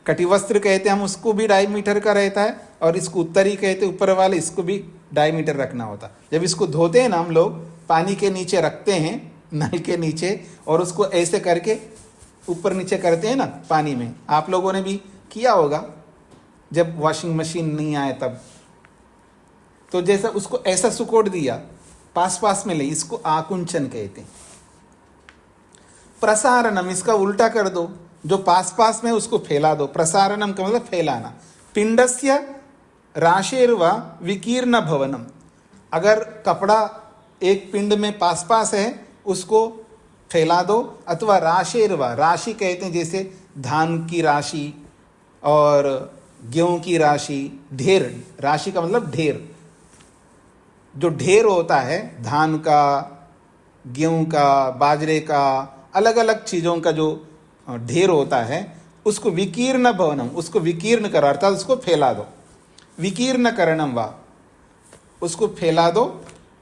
S1: कटिवस्त्र कहते हैं हम, उसको भी 2.5 मीटर का रहता है, और इसको उत्तरी कहते, ऊपर वाले, इसको भी 2.5 मीटर रखना होता है। जब इसको धोते हैं ना हम लोग, पानी के नीचे रखते हैं, नल के नीचे, और उसको ऐसे करके ऊपर नीचे करते हैं ना पानी में। आप लोगों ने भी किया होगा जब वॉशिंग मशीन नहीं आए तब। तो जैसा उसको ऐसा सुकोड़ दिया, पास पास में ले, इसको आकुंचन कहते हैं। प्रसारणम, इसका उल्टा कर दो, जो पास पास में उसको फैला दो। प्रसारणम का मतलब फैलाना। पिंडस्य राशेर्वा विकीर्ण भवनम, अगर कपड़ा एक पिंड में पास पास है उसको फैला दो। अथवा राशेर्वा, राशि कहते हैं जैसे धान की राशि और गेहूं की राशि। ढेर, राशि का मतलब ढेर। जो ढेर होता है धान का, गेहूं का, बाजरे का, अलग अलग चीज़ों का जो ढेर होता है, उसको विकीर्ण भवनम, उसको विकीर्ण करो अर्थात उसको फैला दो। विकीर्ण करणम वा, उसको फैला दो।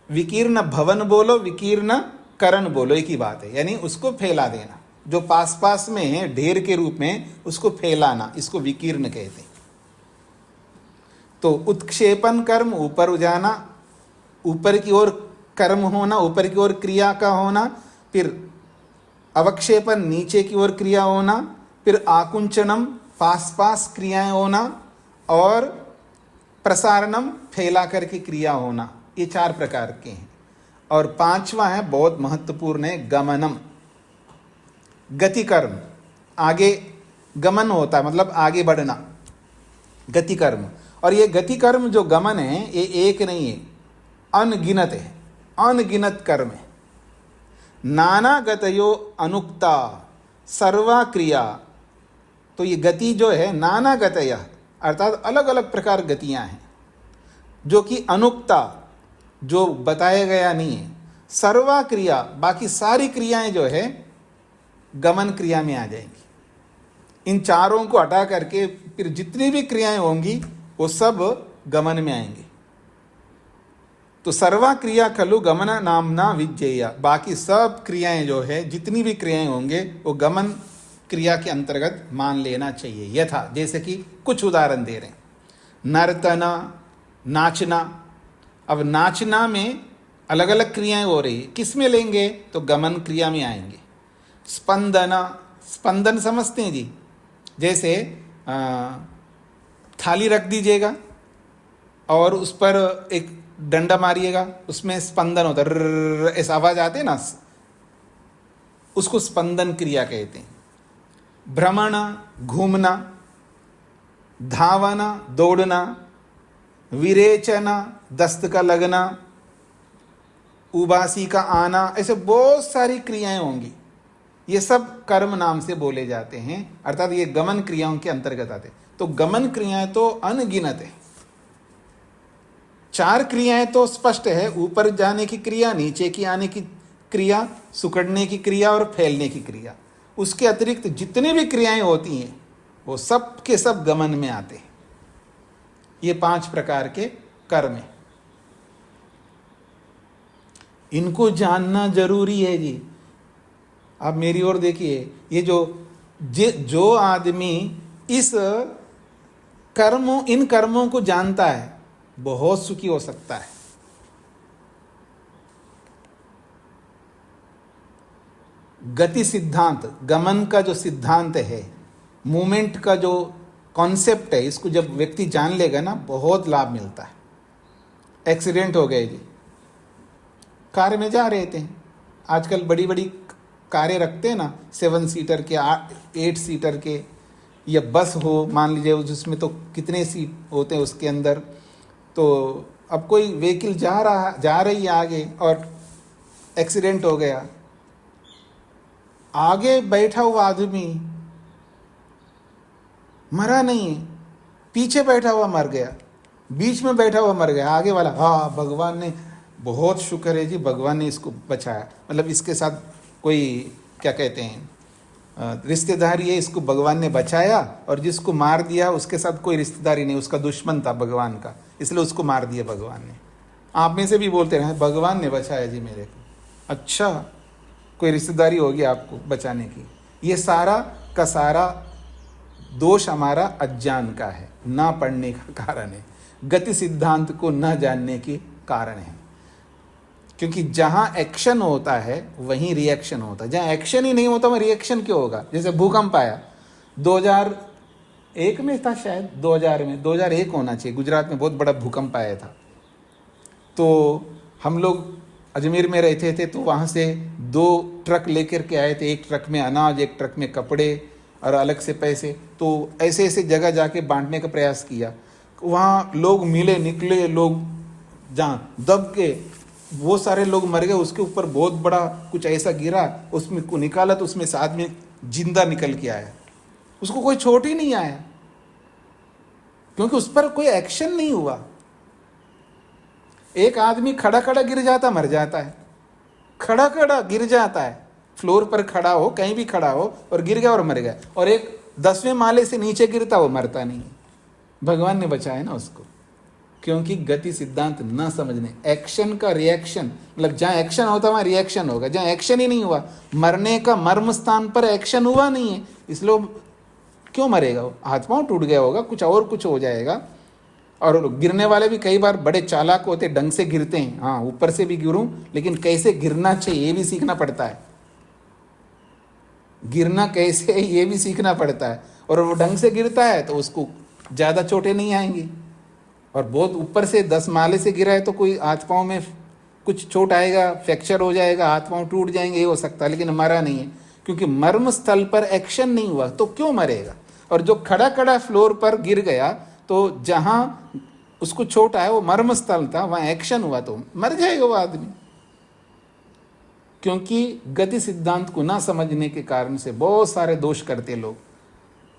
S1: विकीर्ण भवन बोलो, विकीर्ण करण बोलो, एक ही बात है, यानी उसको फैला देना। जो पास पास में है ढेर के रूप में, उसको फैलाना, इसको विकीर्ण कहते हैं। तो उत्क्षेपण कर्म ऊपर जाना, ऊपर की ओर कर्म होना, ऊपर की ओर क्रिया का होना। फिर अवक्षेपण नीचे की ओर क्रिया होना। फिर आकुंचनम पास पास क्रियाएं होना। और प्रसारणम फैला करके क्रिया होना। ये 4 प्रकार के हैं। और 5वां है, बहुत महत्वपूर्ण है, गमनम, गति कर्म। आगे गमन होता है मतलब आगे बढ़ना, गति कर्म। और ये गति कर्म जो गमन है, ये एक नहीं है, अनगिनत है, अनगिनत कर्म है। नाना गतयो अनुक्ता सर्वा क्रिया। तो ये गति जो है नाना गतय अर्थात अलग अलग प्रकार गतियां हैं, जो कि अनुक्ता, जो बताया गया नहीं है। सर्वा क्रिया, बाकी सारी क्रियाएं जो है गमन क्रिया में आ जाएंगी। इन 4 को हटा करके फिर जितनी भी क्रियाएं होंगी वो सब गमन में आएंगे। तो सर्वा क्रिया खलु गमन नामना विज्ञेया, बाकी सब क्रियाएं जो है, जितनी भी क्रियाएं होंगे वो गमन क्रिया के अंतर्गत मान लेना चाहिए। यथा, जैसे कि कुछ उदाहरण दे रहे हैं। नर्तना, नाचना। अब नाचना में अलग अलग क्रियाएं हो रही है, किस में लेंगे तो गमन क्रिया में आएंगे। स्पंदना, स्पंदन समझते हैं जी, जैसे थाली रख दीजिएगा और उस पर एक डंडा मारिएगा, उसमें स्पंदन होता है, ऐसा आवाज आते हैं ना, उसको स्पंदन क्रिया कहते हैं। भ्रमण घूमना, धावना दौड़ना, विरेचना दस्त का लगना, उबासी का आना, ऐसे बहुत सारी क्रियाएं होंगी। ये सब कर्म नाम से बोले जाते हैं, अर्थात ये गमन क्रियाओं के अंतर्गत आते। तो गमन क्रियाएं तो अनगिनत है। 4 क्रियाएं तो स्पष्ट है, ऊपर जाने की क्रिया, नीचे की आने की क्रिया, सुकड़ने की क्रिया और फैलने की क्रिया। उसके अतिरिक्त जितनी भी क्रियाएं होती हैं वो सब के सब गमन में आते हैं। ये 5 प्रकार के कर्म हैं। इनको जानना जरूरी है जी। आप मेरी ओर देखिए, ये जो आदमी इन कर्मों को जानता है बहुत सुखी हो सकता है। गति सिद्धांत, गमन का जो सिद्धांत है, मूवमेंट का जो कॉन्सेप्ट है, इसको जब व्यक्ति जान लेगा ना, बहुत लाभ मिलता है। एक्सीडेंट हो गए जी, कार में जा रहे थे, आजकल बड़ी बड़ी कारें रखते हैं ना, 7 सीटर के, 8 सीटर के, या बस हो मान लीजिए, जिसमें तो कितने सीट होते हैं उसके अंदर। तो अब कोई व्हीकल जा रही है आगे और एक्सीडेंट हो गया, आगे बैठा हुआ आदमी मरा नहीं है, पीछे बैठा हुआ मर गया, बीच में बैठा हुआ मर गया, आगे वाला हाँ भगवान ने, बहुत शुक्र है जी भगवान ने इसको बचाया। मतलब इसके साथ कोई क्या कहते हैं रिश्तेदारी है, इसको भगवान ने बचाया, और जिसको मार दिया उसके साथ कोई रिश्तेदारी नहीं, उसका दुश्मन था भगवान का, इसलिए उसको मार दिया भगवान ने। आप में से भी बोलते रहे भगवान ने बचाया जी मेरे को। अच्छा, कोई रिश्तेदारी होगी आपको बचाने की। ये सारा का सारा दोष हमारा अज्ञान का है, ना पढ़ने का कारण है, गति सिद्धांत को न जानने के कारण है। क्योंकि जहां एक्शन होता है वहीं रिएक्शन होता है, जहां एक्शन ही नहीं होता वहां रिएक्शन क्यों होगा। जैसे भूकंप आया 2001 में था, शायद 2001 होना चाहिए, गुजरात में बहुत बड़ा भूकंप आया था। तो हम लोग अजमेर में रहते थे, तो वहाँ से 2 ट्रक लेकर के आए थे, एक ट्रक में अनाज, एक ट्रक में कपड़े और अलग से पैसे। तो ऐसे ऐसे जगह जाके बांटने का प्रयास किया। वहाँ लोग मिले, निकले लोग, जहाँ दब के वो सारे लोग मर गए। उसके ऊपर बहुत बड़ा कुछ ऐसा गिरा, उसमें को निकाला तो उसमें से आदमी जिंदा निकल के आया, उसको कोई चोट ही नहीं आया, क्योंकि उस पर कोई एक्शन नहीं हुआ। एक आदमी खड़ा खड़ा गिर जाता, मर जाता है, खड़ा खड़ा गिर जाता है, फ्लोर पर खड़ा हो, कहीं भी खड़ा हो और गिर गया और मर गया। और एक 10वें माले से नीचे गिरता, वो मरता नहीं, भगवान ने बचाया ना उसको। क्योंकि गति सिद्धांत न समझने, एक्शन का रिएक्शन, मतलब जहां एक्शन होता वहां रिएक्शन होगा, जहां एक्शन ही नहीं हुआ, मरने का मर्म स्थान पर एक्शन हुआ नहीं है, इसलिए क्यों मरेगा वो? हाथ पांव टूट गया होगा, कुछ और कुछ हो जाएगा। और गिरने वाले भी कई बार बड़े चालाक होते, ढंग से गिरते हैं। हाँ, ऊपर से भी गिरूं, लेकिन कैसे गिरना चाहिए ये भी सीखना पड़ता है, गिरना कैसे है ये भी सीखना पड़ता है। और वो ढंग से गिरता है तो उसको ज़्यादा चोटें नहीं आएंगी। और बहुत ऊपर से 10 माले से गिरा है तो कोई हाथ पाँव में कुछ चोट आएगा, फ्रैक्चर हो जाएगा, हाथ पाँव टूट जाएंगे, ये हो सकता है, लेकिन मरा नहीं है, क्योंकि मर्म स्थल पर एक्शन नहीं हुआ, तो क्यों मरेगा। और जो खड़ा खड़ा फ्लोर पर गिर गया, तो जहां उसको चोट आया वो मर्म स्थल था, वहां एक्शन हुआ, तो मर जाएगा वो आदमी। क्योंकि गति सिद्धांत को ना समझने के कारण से बहुत सारे दोष करते लोग,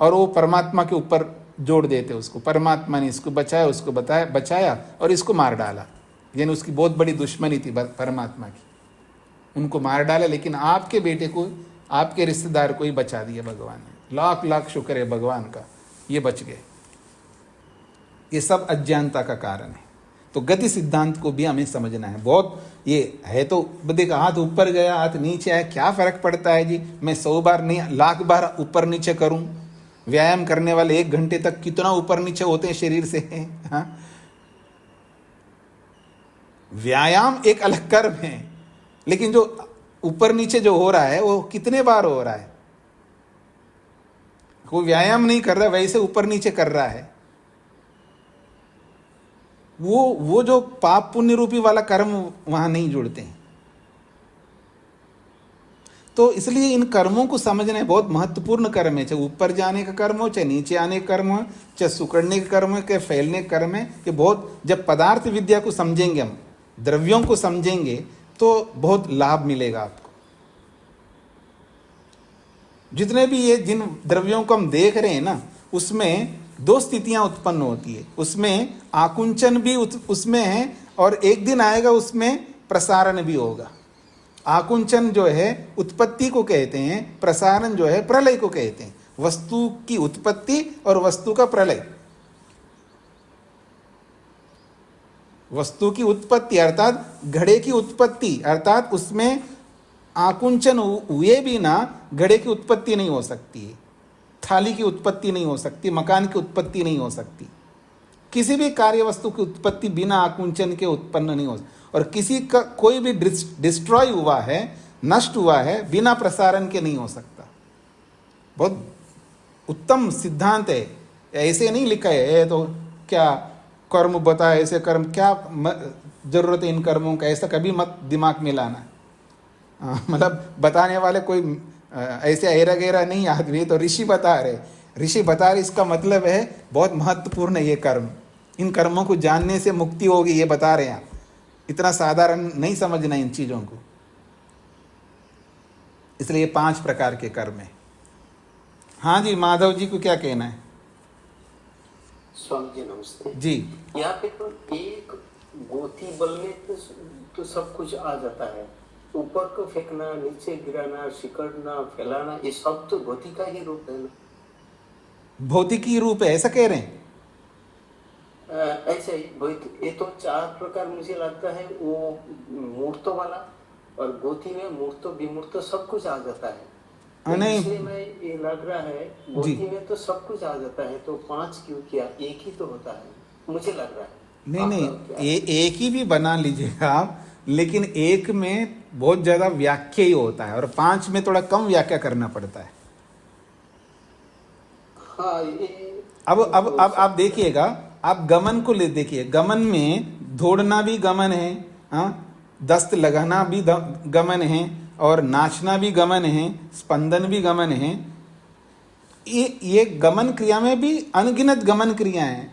S1: और वो परमात्मा के ऊपर जोड़ देते उसको। परमात्मा ने इसको बचाया, उसको बचाया और इसको मार डाला, यानी उसकी बहुत बड़ी दुश्मनी थी परमात्मा की, उनको मार डाला। लेकिन आपके बेटे को, आपके रिश्तेदार को ही बचा दिया भगवान ने। लाख लाख शुक्र है भगवान का, ये बच गए। ये सब अज्ञानता का कारण है। तो गति सिद्धांत को भी हमें समझना है। बहुत ये है तो देखो, हाथ ऊपर गया, हाथ नीचे आया, क्या फर्क पड़ता है जी। मैं 100 बार नहीं, लाख बार ऊपर नीचे करूं। व्यायाम करने वाले 1 घंटे तक कितना ऊपर नीचे होते हैं शरीर से। हाँ, व्यायाम एक अलग कर्म है, लेकिन जो ऊपर नीचे जो हो रहा है वो कितने बार हो रहा है? कोई व्यायाम नहीं कर रहा, वैसे ऊपर नीचे कर रहा है। वो जो पाप पुण्य रूपी वाला कर्म वहां नहीं जुड़ते हैं। तो इसलिए इन कर्मों को समझना बहुत महत्वपूर्ण कर्म है, चाहे ऊपर जाने का कर्म हो, चाहे नीचे आने का कर्म हो, चाहे सुकड़ने का कर्म हो, चाहे फैलने का कर्म है। कि बहुत जब पदार्थ विद्या को समझेंगे, हम द्रव्यों को समझेंगे, तो बहुत लाभ मिलेगा आपको। जितने भी ये जिन द्रव्यों को हम देख रहे हैं ना, उसमें दो स्थितियां उत्पन्न होती है। उसमें आकुंचन भी उसमें है, और एक दिन आएगा उसमें प्रसारण भी होगा। आकुंचन जो है उत्पत्ति को कहते हैं, प्रसारण जो है प्रलय को कहते हैं। वस्तु की उत्पत्ति और वस्तु का प्रलय। वस्तु की उत्पत्ति अर्थात घड़े की उत्पत्ति, अर्थात उसमें आकुंचन हुए बिना घड़े की उत्पत्ति नहीं हो सकती है, थाली की उत्पत्ति नहीं हो सकती, मकान की उत्पत्ति नहीं हो सकती। किसी भी कार्य वस्तु की उत्पत्ति बिना आकुंचन के उत्पन्न नहीं हो सकती। और किसी का कोई भी डिस्ट्रॉय हुआ है, नष्ट हुआ है, बिना प्रसारण के नहीं हो सकता। बहुत उत्तम सिद्धांत है। ऐसे नहीं लिखा है तो क्या कर्म बताए, ऐसे कर्म क्या जरूरत है इन कर्मों का, ऐसा कभी मत दिमाग में लाना। मतलब बताने वाले कोई ऐसे ऐरा गैरा नहीं आदमी, तो ऋषि बता रहे, ऋषि बता रहे, इसका मतलब है बहुत महत्वपूर्ण है ये कर्म। इन कर्मों को जानने से मुक्ति होगी, ये बता रहे हैं आप। इतना साधारण नहीं समझना इन चीजों को। इसलिए 5 प्रकार के कर्म है। हाँ जी, माधव जी को क्या कहना है?
S9: स्वामी जी नमस्ते
S1: जी।
S9: यहाँ पे तो एक गोती बल में तो सब कुछ आ जाता है। ऊपर को फेंकना, नीचे गिराना, सिकड़ना, फैलाना, ये सब तो गोती का ही रूप है ना।
S1: भौतिकी रूप है, ऐसा कह रहे हैं?
S9: ऐसे ही ये तो 4 प्रकार मुझे लगता है। वो मूर्तों वाला और गोती में मूर्तो विमूर्तो सब कुछ आ जाता है। तो
S1: नहीं,
S9: इसलिए मैं ये लग रहा है गोती में तो सब कुछ आ जाता है, तो 5 क्यों किया? एक ही तो होता है, मुझे लग रहा है।
S1: नहीं, एक ही भी बना लीजिएगा आप, लेकिन एक में बहुत ज्यादा व्याख्या ही होता है और 5 में थोड़ा कम व्याख्या करना पड़ता है।
S9: हाँ,
S1: अब आप देखिएगा, आप गमन को ले देखिए। गमन में दौड़ना भी गमन है, हाँ, दस्त लगाना भी गमन है, और नाचना भी गमन है, स्पंदन भी गमन है। ये गमन क्रिया में भी अनगिनत गमन क्रिया हैं।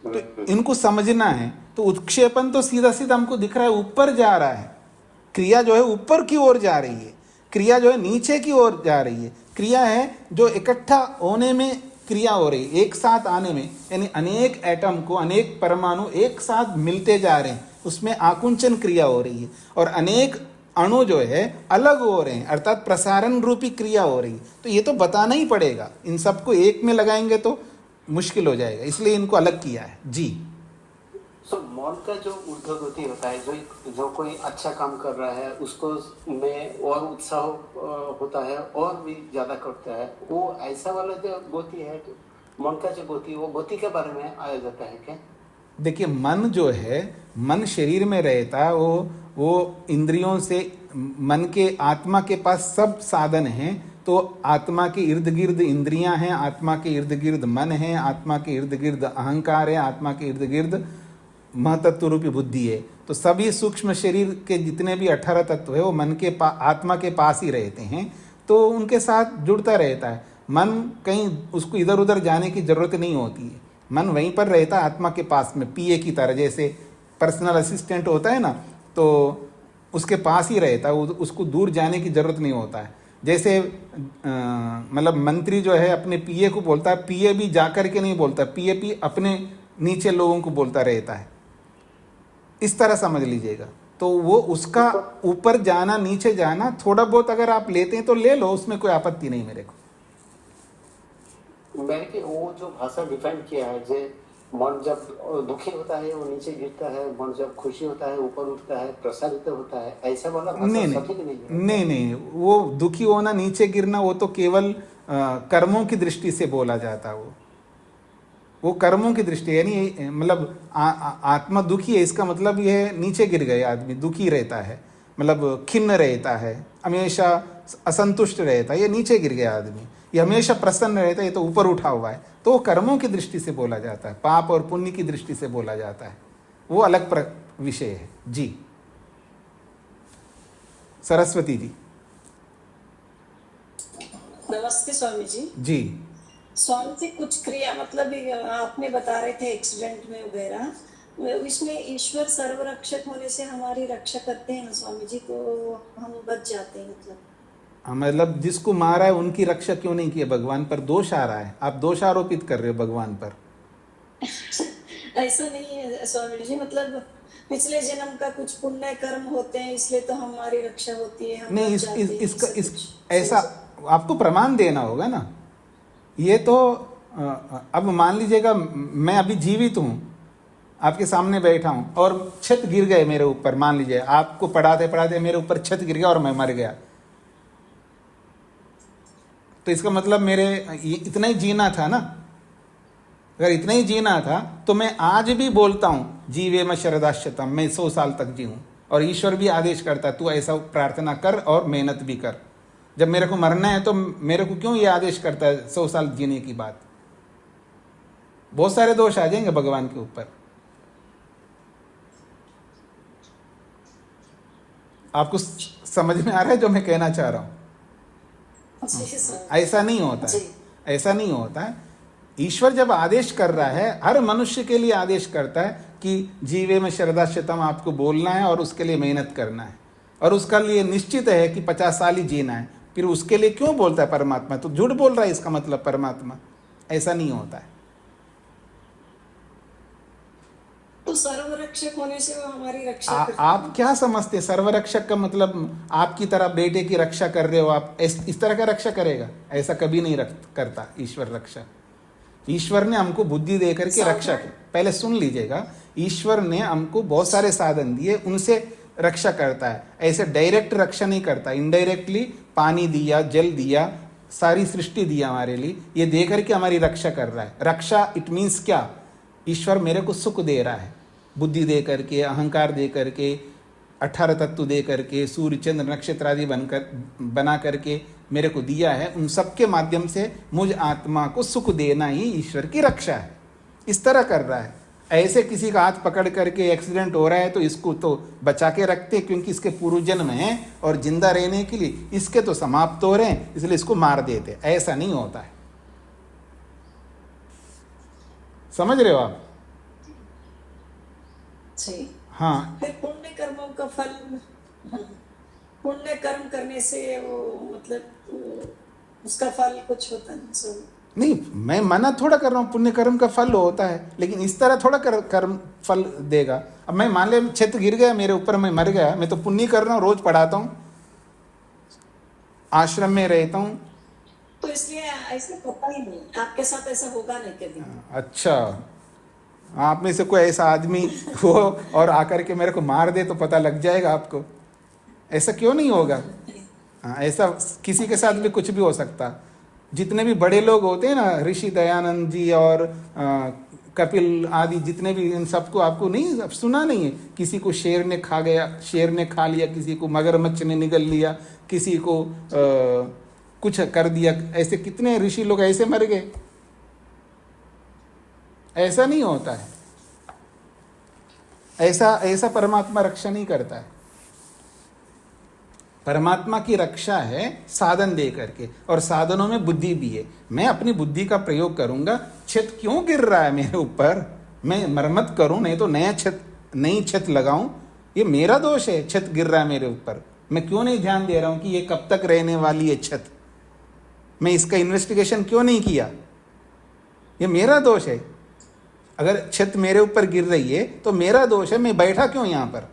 S1: तो इनको समझना है। तो उत्क्षेपण तो सीधा सीधा हमको दिख रहा है, ऊपर जा रहा है। क्रिया जो है ऊपर की ओर जा रही है, क्रिया जो है नीचे की ओर जा रही है। क्रिया है जो इकट्ठा होने में क्रिया हो रही है, एक साथ आने में, यानी अनेक एटम को, अनेक परमाणु एक साथ मिलते जा रहे हैं, उसमें आकुंचन क्रिया हो रही है। और अनेक अणु जो है अलग हो रहे हैं, अर्थात प्रसारण रूपी क्रिया हो रही है। तो ये तो बताना ही पड़ेगा। इन सबको एक में लगाएंगे तो मुश्किल हो जाएगा, इसलिए इनको अलग किया है। जी।
S9: मन का जो ऊर्ध्वगति होता है, जो कोई अच्छा काम कर रहा है उसको में और उत्साह होता है और भी ज्यादा करता है, वो ऐसा वाला जो गोती है, तो मन का जो गोती, वो गोती के बारे में आया जाता है क्या?
S1: देखिए, मन जो है, मन शरीर में रहता है, वो इंद्रियों से, मन के, आत्मा के पास सब साधन हैं। तो आत्मा के इर्द गिर्द इंद्रियां हैं, आत्मा के इर्द गिर्द मन है, आत्मा के इर्द गिर्द अहंकार है, आत्मा के इर्द गिर्द महतत्व रूपी बुद्धि है। तो सभी सूक्ष्म शरीर के जितने भी 18 तत्व है वो मन के आत्मा के पास ही रहते हैं, तो उनके साथ जुड़ता रहता है। मन कहीं उसको इधर उधर जाने की जरूरत नहीं होती है, मन वहीं पर रहता है आत्मा के पास में। पीए की तरह, जैसे पर्सनल असिस्टेंट होता है ना, तो उसके पास ही रहता है, उसको दूर जाने की जरूरत नहीं होता है। जैसे मतलब मंत्री जो है अपने पीए को बोलता है, पीए भी जाकर के नहीं बोलता, पीए भी अपने नीचे लोगों को बोलता रहता है। इस तरह समझ लीजिएगा। तो वो उसका ऊपर जाना, नीचे जाना, थोड़ा बहुत अगर आप लेते हैं तो ले लो, उसमें कोई आपत्ति नहीं मेरे को।
S9: मैंने कि वो जो भाषा डिफाइन किया है, जे मन जब दुखी होता है वो नीचे गिरता है, मन जब खुशी होता है ऊपर उठता है, प्रसारित होता है, ऐसा वाला भाषा सटीक नहीं है। नहीं, वो दुखी होना, नीचे गिरना, वो तो केवल कर्मों की दृष्टि से बोला जाता है। वो कर्मों की दृष्टि, यानी मतलब आत्मा दुखी है, इसका मतलब ये नीचे गिर गए आदमी, दुखी रहता है।
S1: मतलब खिन्न रहता है, हमेशा असंतुष्ट रहता है, ये नीचे गिर गया आदमी। ये हमेशा प्रसन्न रहता है, ये तो ऊपर उठा हुआ है। तो वो कर्मों की दृष्टि से बोला जाता है, पाप और पुण्य की दृष्टि से बोला जाता है, वो अलग विषय है। जी सरस्वती जी।
S13: नमस्ते स्वामी जी।
S1: जी
S13: स्वामी जी, कुछ क्रिया मतलब आपने बता रहे थे एक्सीडेंट में वगैरह, इसमें ईश्वर सर्वरक्षक होने से हमारी रक्षा करते हैं ना स्वामी जी, तो हम बच जाते हैं मतलब।
S1: मतलब जिसको मारा है उनकी रक्षा क्यों नहीं की? भगवान पर दोष आ रहा है, आप दोष आरोपित कर रहे हो भगवान पर।
S13: ऐसा नहीं है स्वामी जी, मतलब पिछले जन्म का कुछ पुण्य कर्म होते हैं इसलिए तो हमारी रक्षा होती है, हम
S1: नहीं,
S13: बच जाते हैं,
S1: इसका ऐसा आपको प्रमाण देना होगा ना। ये तो अब मान लीजिएगा मैं अभी जीवित हूँ, आपके सामने बैठा हूँ और छत गिर गए मेरे ऊपर, मान लीजिए आपको पढ़ाते पढ़ाते मेरे ऊपर छत गिर गया और मैं मर गया, तो इसका मतलब मेरे इतना ही जीना था ना। अगर इतना ही जीना था तो मैं आज भी बोलता हूँ जीवे में शरदाश्यतम, मैं 100 साल तक जीऊँ, और ईश्वर भी आदेश करता है तू ऐसा प्रार्थना कर और मेहनत भी कर। जब मेरे को मरना है तो मेरे को क्यों ये आदेश करता है 100 साल जीने की बात? बहुत सारे दोष आ जाएंगे भगवान के ऊपर। आपको समझ में आ रहा है जो मैं कहना चाह रहा हूं? ऐसा नहीं होता है, ऐसा नहीं होता है। ईश्वर जब आदेश कर रहा है, हर मनुष्य के लिए आदेश करता है कि जीवे में शरदाश्यतम आपको बोलना है और उसके लिए मेहनत करना है, और उसका लिए निश्चित है कि 50 साल ही जीना है। फिर उसके लिए क्यों बोलता है परमात्मा? तो झूठ बोल रहा है इसका मतलब परमात्मा। ऐसा नहीं होता है।
S13: तो सर्वरक्षक होने से वो हमारी रक्षा
S1: आप क्या समझते हैं? सर्वरक्षक का मतलब आपकी तरह बेटे की रक्षा कर रहे हो आप, इस तरह का रक्षा करेगा? ऐसा कभी नहीं करता ईश्वर रक्षा। ईश्वर ने हमको बुद्धि दे करके रक्षा की। पहले सुन लीजिएगा, ईश्वर ने हमको बहुत सारे साधन दिए, उनसे रक्षा करता है। ऐसे डायरेक्ट रक्षा नहीं करता, इनडायरेक्टली पानी दिया, जल दिया, सारी सृष्टि दिया हमारे लिए, ये दे करके हमारी रक्षा कर रहा है। रक्षा इट मीन्स क्या? ईश्वर मेरे को सुख दे रहा है, बुद्धि दे करके, अहंकार दे करके, 18 तत्व दे करके, सूर्य चंद्र नक्षत्र आदि बना करके मेरे को दिया है। उन सब के माध्यम से मुझ आत्मा को सुख देना ही ईश्वर की रक्षा है। इस तरह कर रहा है। ऐसे किसी का हाथ पकड़ करके एक्सीडेंट हो रहा है तो इसको तो बचा के रखते क्योंकि इसके पूर्व जन्म है और जिंदा रहने के लिए इसके तो समाप्त हो रहे हैं, इसलिए इसको मार देते। ऐसा नहीं होता है। समझ रहे हो आप?
S13: जी
S1: हाँ।
S13: फिर पुण्य कर्मों का फल, पुण्य कर्म करने से वो मतलब उसका फल कुछ होता
S1: नहीं, मैं मना थोड़ा कर रहा हूँ, पुण्य कर्म का फल होता है, लेकिन इस तरह थोड़ा कर्म फल देगा। अब मैं मान ले छत गिर गया मेरे ऊपर, मैं मर गया, मैं तो पुण्य कर रहा हूँ, रोज पढ़ाता हूँ, आश्रम में रहता हूँ,
S13: तो इसलिए ऐसा पता ही नहीं, आपके साथ ऐसा होगा नहीं कभी।
S1: अच्छा, आप में से कोई ऐसा आदमी हो और आकर के मेरे को मार दे तो पता लग जाएगा आपको। ऐसा क्यों नहीं होगा? ऐसा किसी के साथ भी कुछ भी हो सकता। जितने भी बड़े लोग होते हैं ना, ऋषि दयानंद जी और कपिल आदि, जितने भी, इन सबको आपको नहीं सुना नहीं है? किसी को शेर ने खा गया, शेर ने खा लिया, किसी को मगरमच्छ ने निगल लिया, किसी को कुछ कर दिया। ऐसे कितने ऋषि लोग ऐसे मर गए। ऐसा नहीं होता है। ऐसा परमात्मा रक्षा नहीं करता है। परमात्मा की रक्षा है साधन दे करके, और साधनों में बुद्धि भी है। मैं अपनी बुद्धि का प्रयोग करूंगा। छत क्यों गिर रहा है मेरे ऊपर, मैं मरम्मत करूं, नहीं तो नई छत लगाऊं। ये मेरा दोष है, छत गिर रहा है मेरे ऊपर। मैं क्यों नहीं ध्यान दे रहा हूं कि ये कब तक रहने वाली है छत? मैं इसका इन्वेस्टिगेशन क्यों नहीं किया? ये मेरा दोष है। अगर छत मेरे ऊपर गिर रही है तो मेरा दोष है, मैं बैठा क्यों यहाँ पर?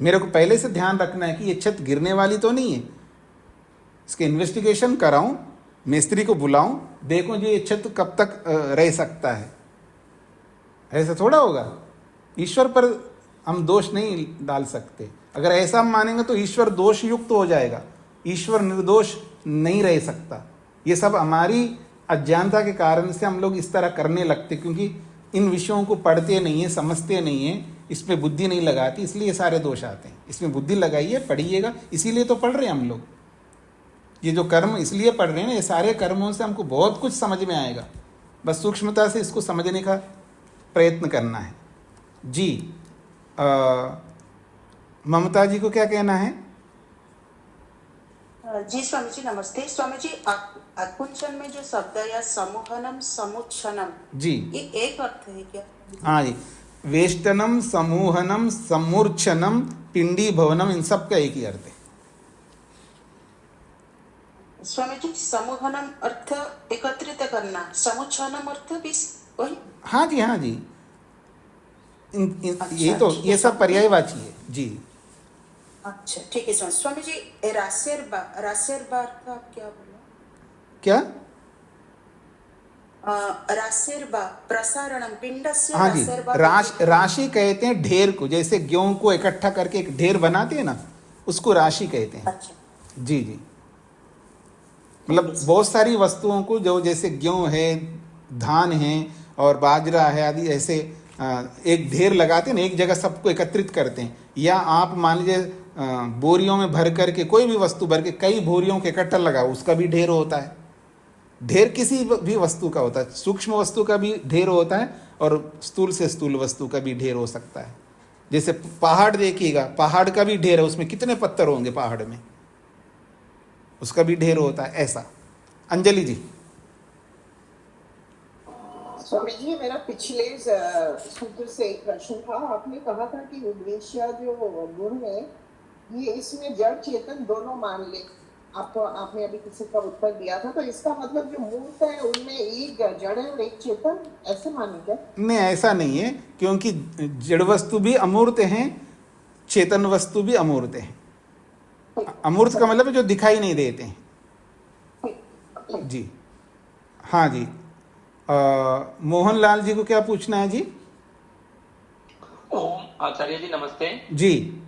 S1: मेरे को पहले से ध्यान रखना है कि ये छत गिरने वाली तो नहीं है। इसके इन्वेस्टिगेशन कराऊं, मिस्त्री को बुलाऊं, देखूं जी ये छत कब तक रह सकता है। ऐसा थोड़ा होगा। ईश्वर पर हम दोष नहीं डाल सकते। अगर ऐसा हम मानेंगे तो ईश्वर दोष युक्त हो जाएगा। ईश्वर निर्दोष नहीं रह सकता। ये सब हमारी अज्ञानता के कारण से हम लोग इस तरह करने लगते, क्योंकि इन विषयों को पढ़ते नहीं है, समझते नहीं है, इस पे बुद्धि नहीं लगाती, इसलिए ये सारे दोष आते हैं। इसमें बुद्धि लगाइए, पढ़िएगा। इसीलिए तो पढ़ रहे हैं हम लोग। ये जो कर्म इसलिए पढ़ रहे हैं ना, ये सारे कर्मों से हमको बहुत कुछ समझ में आएगा। बस सूक्ष्मता से इसको समझने का प्रयत्न करना है। जी ममता जी को क्या कहना है?
S3: जी स्वामी जी नमस्ते। स्वामी जी अकुंचन में जो शब्द है या समूहनम समुच्छनम,
S1: जी
S3: ये एक अर्थ है क्या?
S1: हाँ जी, वेष्टनम, समूहनम, समूर्छनम, पिंडी भवनम, इन सब का एक ही अर्थ है।
S3: स्वामी जी समूहनम अर्थ एकत्रित करना, समुच्छनम अर्थ भी वही?
S1: हाँ जी, हाँ जी।
S3: अच्छा,
S1: ये तो
S3: ठीक
S1: ये
S3: है,
S1: सब पर्यायवाची है जी।
S3: अच्छा ठीक है स्वामी जी। रास्यर्बा अर्थ आप क्या बोला?
S1: क्या?
S3: रास्यर्बा प्रसारणम पिंडस्य।
S1: हाँ जी, राशि कहते हैं ढेर को। जैसे गेहूं को इकट्ठा करके एक ढेर बनाते हैं ना, उसको राशि कहते हैं।
S3: अच्छा
S1: जी जी, मतलब बहुत सारी वस्तुओं को, जो जैसे गेहूं है, धान है और बाजरा है आदि, ऐसे एक ढेर लगाते हैं ना, एक जगह सबको एकत्रित करते हैं। या आप मान लीजिए बोरियों में भर करके, कोई भी वस्तु भर के कई बोरियों के इकट्ठा लगा, उसका भी ढेर होता है। ढेर किसी भी वस्तु का होता है, सूक्ष्म वस्तु का भी ढेर होता है और स्थूल से स्थूल वस्तु का भी ढेर हो सकता है। जैसे पहाड़ देखिएगा, पहाड़ का भी ढेर है, उसमें कितने पत्थर होंगे पहाड़ में, उसका भी ढेर होता है। ऐसा। अंजलि जी।
S3: स्वामी जी मेरा पिछले सूत्र से एक प्रश्न था। आपने कहा था कि उद्देश्य जो गुण है ये इसमें जड़ चेतन दोनों मान ले। आपने अभी किसी का उत्तर दिया था, तो इसका मतलब जो मूर्त है उनमें एक जड़ है और एक चेतन, ऐसे माने क्या?
S1: नहीं, ऐसा नहीं है, क्योंकि जड़ वस्तु भी अमूर्त हैं, चेतन वस्तु भी अमूर्त हैं। अमूर्त का मतलब जो दिखाई नहीं देते हैं। जी हाँ जी। मोहनलाल जी को क्या पूछना है जी?
S14: ओम आचार्य जी नमस्ते।
S1: जी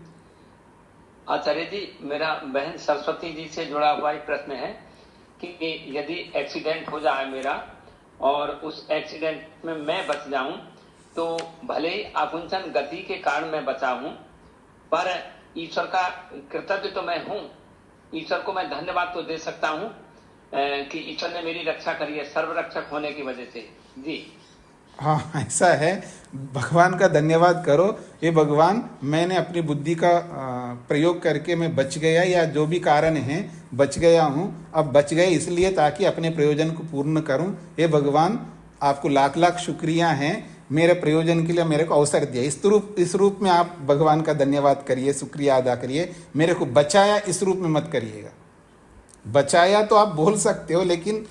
S14: आचार्य जी, मेरा बहन सरस्वती जी से जुड़ा हुआ एक प्रश्न है कि यदि एक्सीडेंट हो जाए मेरा और उस एक्सीडेंट में मैं बच जाऊं, तो भले ही आकुंचन गति के कारण मैं बचा हूं, पर ईश्वर का कृतज्ञ तो मैं हूं। ईश्वर को मैं धन्यवाद तो दे सकता हूं कि ईश्वर ने मेरी रक्षा करी है सर्वरक्षक होने की वजह से। जी
S1: हाँ, ऐसा है। भगवान का धन्यवाद करो, ये भगवान, मैंने अपनी बुद्धि का प्रयोग करके मैं बच गया, या जो भी कारण है बच गया हूँ। अब बच गए इसलिए ताकि अपने प्रयोजन को पूर्ण करूँ। ये भगवान, आपको लाख लाख शुक्रिया हैं, मेरे प्रयोजन के लिए मेरे को अवसर दिया। इस रूप में आप भगवान का धन्यवाद करिए, शुक्रिया अदा करिए। मेरे को बचाया, इस रूप में मत करिएगा। बचाया तो आप बोल सकते हो, लेकिन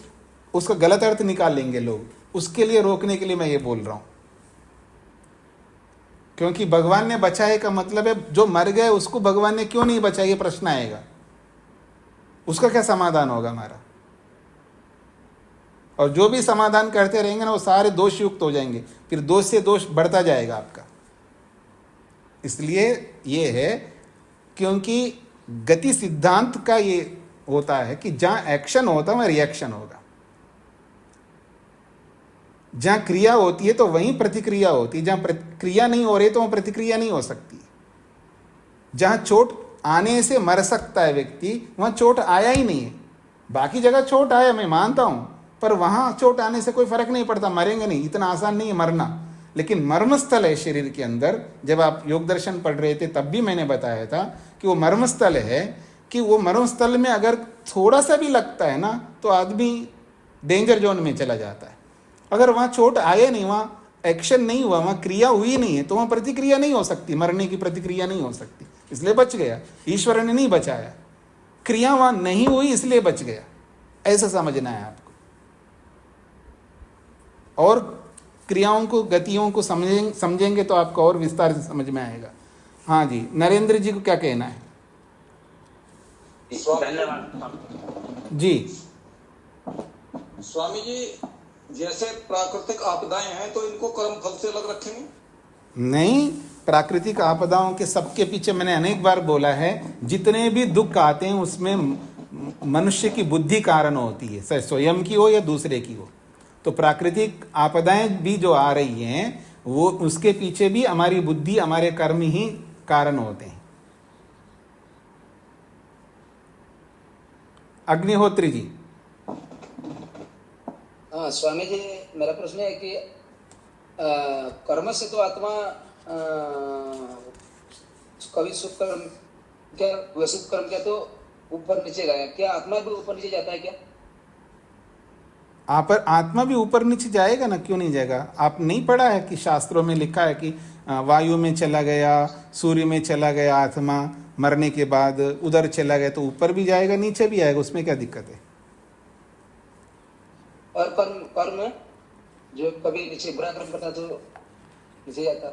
S1: उसका गलत अर्थ निकाल लेंगे लोग। उसके लिए रोकने के लिए मैं ये बोल रहा हूं, क्योंकि भगवान ने बचाए का मतलब है जो मर गए उसको भगवान ने क्यों नहीं बचाया, ये प्रश्न आएगा। उसका क्या समाधान होगा हमारा? और जो भी समाधान करते रहेंगे ना, वो सारे दोष युक्त हो जाएंगे, फिर दोष से दोष बढ़ता जाएगा आपका। इसलिए ये है, क्योंकि गति सिद्धांत का ये होता है कि जहां एक्शन होता है वहां रिएक्शन होगा, जहां क्रिया होती है तो वहीं प्रतिक्रिया होती है, जहां क्रिया नहीं हो रही तो वहां प्रतिक्रिया नहीं हो सकती। जहां चोट आने से मर सकता है व्यक्ति, वहां चोट आया ही नहीं है। बाकी जगह चोट आया, मैं मानता हूं, पर वहां चोट आने से कोई फर्क नहीं पड़ता, मरेंगे नहीं। इतना आसान नहीं है मरना। लेकिन मर्म स्थल है शरीर के अंदर। जब आप योग दर्शन पढ़ रहे थे तब भी मैंने बताया था कि वो मर्म स्थल है, कि वो मर्म स्थल में अगर थोड़ा सा भी लगता है ना, तो आदमी डेंजर जोन में चला जाता है। अगर वहाँ चोट आए नहीं, वहाँ एक्शन नहीं हुआ, वहाँ क्रिया हुई नहीं है, तो वहाँ प्रतिक्रिया नहीं हो सकती, मरने की प्रतिक्रिया नहीं हो सकती, इसलिए बच गया। ईश्वर ने नहीं बचाया, क्रिया वहाँ नहीं हुई इसलिए बच गया। ऐसा समझना है आपको। और क्रियाओं को, गतियों को समझेंगे तो आपको और विस्तार से समझ में आएगा। हाँ जी, नरेंद्र जी को क्या कहना है?
S14: धन्यवाद
S1: जी।
S15: स्वामी जी, जैसे प्राकृतिक आपदाएं हैं तो इनको कर्म फल से अलग रखेंगे? नहीं,
S1: प्राकृतिक आपदाओं के सबके पीछे मैंने अनेक बार बोला है, जितने भी दुख आते हैं उसमें मनुष्य की बुद्धि कारण होती है, चाहे स्वयं की हो या दूसरे की हो। तो प्राकृतिक आपदाएं भी जो आ रही हैं, वो उसके पीछे भी हमारी बुद्धि, हमारे कर्म ही कारण होते हैं। अग्निहोत्री जी।
S4: हाँ स्वामी जी, मेरा प्रश्न है कि कर्म से तो आत्मा कभी सुख कर्म क्या वैसे कर्म क्या तो ऊपर नीचे गया, क्या आत्मा भी ऊपर नीचे जाता है क्या?
S1: आत्मा भी ऊपर नीचे जाएगा ना, क्यों नहीं जाएगा? आप नहीं पढ़ा है कि शास्त्रों में लिखा है कि वायु में चला गया, सूर्य में चला गया, आत्मा मरने के बाद उधर चला गया, तो ऊपर भी जाएगा नीचे भी आएगा, उसमें क्या दिक्कत है?
S4: और कर्म जो कभी नीचे बुरा कर्म करता तो नीचे जाता,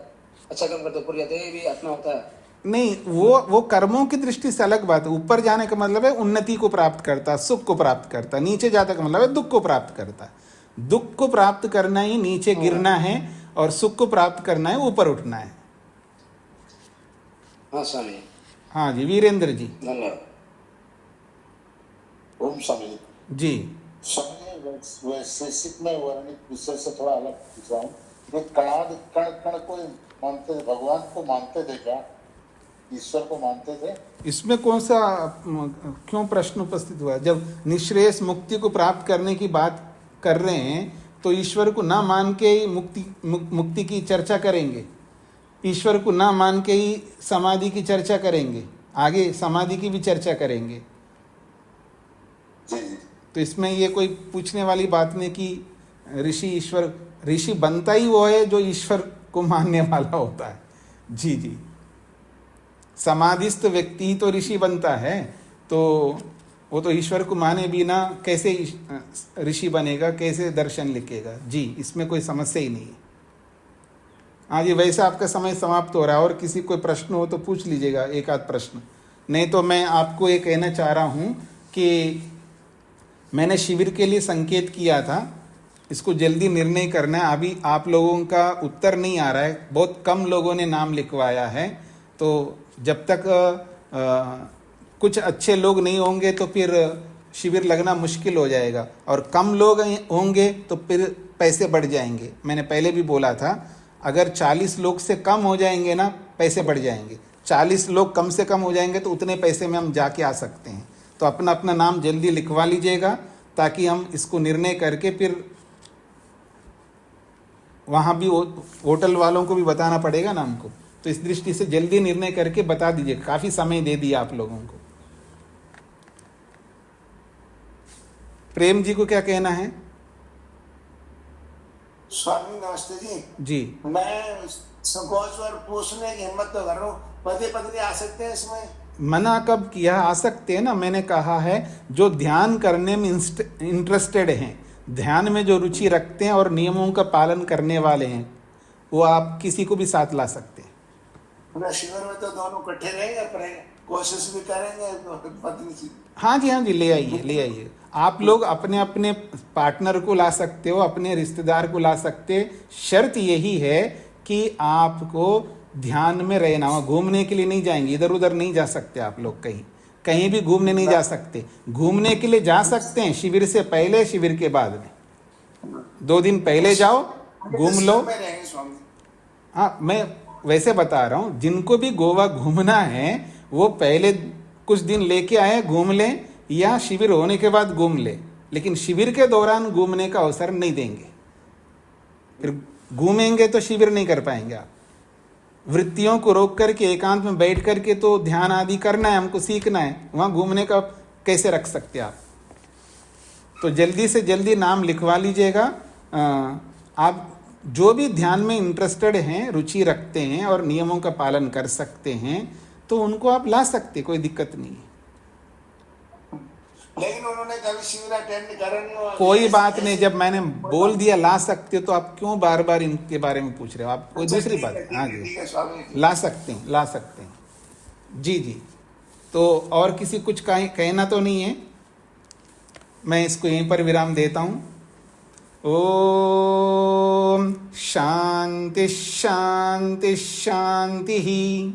S4: अच्छा कर्म करता ऊपर जाता है, ये भी आत्मा होता है?
S1: नहीं, वो कर्मों की दृष्टि से अलग बात है। ऊपर जाने का मतलब है उन्नति को प्राप्त करता, सुख को प्राप्त करता। नीचे जाता का मतलब है दुख को प्राप्त करता। दुख को प्राप्त करना ही नीचे गिरना है, और सुख को प्राप्त करना है ऊपर उठना है।
S4: हाँ स्वामी।
S1: हाँ जी, वीरेंद्र जी।
S4: धन्यवाद।
S16: ओम स्वामी
S1: जी।
S16: स्वामी, वैशेषिक में वर्णित विषय से थोड़ा अलग पूछ रहा हूँ। ये कणाद कण कण को मानते थे, भगवान को मानते थे क्या? ईश्वर को मानते थे?
S1: इसमें कौन सा क्यों प्रश्न उपस्थित हुआ? जब निःश्रेयस मुक्ति को प्राप्त करने की बात कर रहे हैं तो ईश्वर को ना मान के ही मुक्ति की चर्चा करेंगे, ईश्वर को ना मान के ही समाधि की चर्चा करेंगे, आगे समाधि की भी चर्चा करेंगे। तो इसमें ये कोई पूछने वाली बात नहीं कि ऋषि बनता ही वो है जो ईश्वर को मानने वाला होता है। जी जी, समाधिस्थ व्यक्ति ही तो ऋषि बनता है, तो वो तो ईश्वर को माने बिना कैसे ऋषि बनेगा, कैसे दर्शन लिखेगा? जी, इसमें कोई समस्या ही नहीं है। हाँ जी, वैसे आपका समय समाप्त हो रहा है, और किसी कोई प्रश्न हो तो पूछ लीजिएगा, एक आध प्रश्न। नहीं तो मैं आपको ये कहना चाह रहा हूँ कि मैंने शिविर के लिए संकेत किया था, इसको जल्दी निर्णय करना है। अभी आप लोगों का उत्तर नहीं आ रहा है, बहुत कम लोगों ने नाम लिखवाया है, तो जब तक कुछ अच्छे लोग नहीं होंगे तो फिर शिविर लगना मुश्किल हो जाएगा, और कम लोग होंगे तो फिर पैसे बढ़ जाएंगे। मैंने पहले भी बोला था, अगर 40 लोग से कम हो जाएंगे ना, पैसे बढ़ जाएंगे। 40 लोग कम से कम हो जाएंगे तो उतने पैसे में हम जाके आ सकते हैं। तो अपना अपना नाम जल्दी लिखवा लीजिएगा, ताकि हम इसको निर्णय करके फिर वहाँ भी होटल वालों को भी बताना पड़ेगा ना हमको। तो इस दृष्टि से जल्दी निर्णय करके बता दीजिए, काफ़ी समय दे दिया आप लोगों को। प्रेम जी को क्या कहना है?
S12: स्वामी नमस्ते जी।
S1: जी,
S12: मैं संकोच और पूछने की हिम्मत तो कर रहा हूँ, पति पत्नी आ सकते हैं इसमें?
S1: मना कब किया? आ सकते हैं ना। मैंने कहा है जो ध्यान करने में इंटरेस्टेड हैं, ध्यान में जो रुचि रखते हैं और नियमों का पालन करने वाले हैं, वो आप किसी को भी साथ ला सकते हैं।
S12: शिविर में तो दोनों इकट्ठे रहेंगे, अपने कोशिश भी करेंगे पत्नी की।
S1: हाँ जी, हाँ जी, ले आइए। आप लोग अपने अपने पार्टनर को ला सकते हो, अपने रिश्तेदार को ला सकते। शर्त यही है कि आपको ध्यान में रहना हो, घूमने के लिए नहीं जाएंगे, इधर उधर नहीं जा सकते आप लोग, कहीं भी घूमने नहीं जा सकते। घूमने के लिए जा सकते हैं शिविर से पहले, शिविर के बाद में 2 दिन पहले जाओ, घूम लो। हाँ, मैं वैसे बता रहा हूँ, जिनको भी गोवा घूमना है वो पहले कुछ दिन लेके आए, घूम लें, या शिविर होने के बाद घूम ले, लेकिन शिविर के दौरान घूमने का अवसर नहीं देंगे। फिर घूमेंगे तो शिविर नहीं कर पाएंगे आप। वृत्तियों को रोक करके एकांत में बैठ करके तो ध्यान आदि करना है, हमको सीखना है, वहाँ घूमने का कैसे रख सकते आप? तो जल्दी से जल्दी नाम लिखवा लीजिएगा। आप जो भी ध्यान में इंटरेस्टेड हैं, रुचि रखते हैं और नियमों का पालन कर सकते हैं, तो उनको आप ला सकते, कोई दिक्कत नहीं है।
S12: लेकिन उन्होंने कभी शिविर अटेंड करा नहीं।
S1: कोई बात नहीं, जब मैंने बोल दिया ला सकते हो, तो आप क्यों बार बार इनके बारे में पूछ रहे हो? आप कोई दूसरी बात? हाँ जी, ला सकते हैं। जी जी, तो और किसी कुछ कहना तो नहीं है? मैं इसको यहीं पर विराम देता हूँ। ओम शांति शांति शांति ही।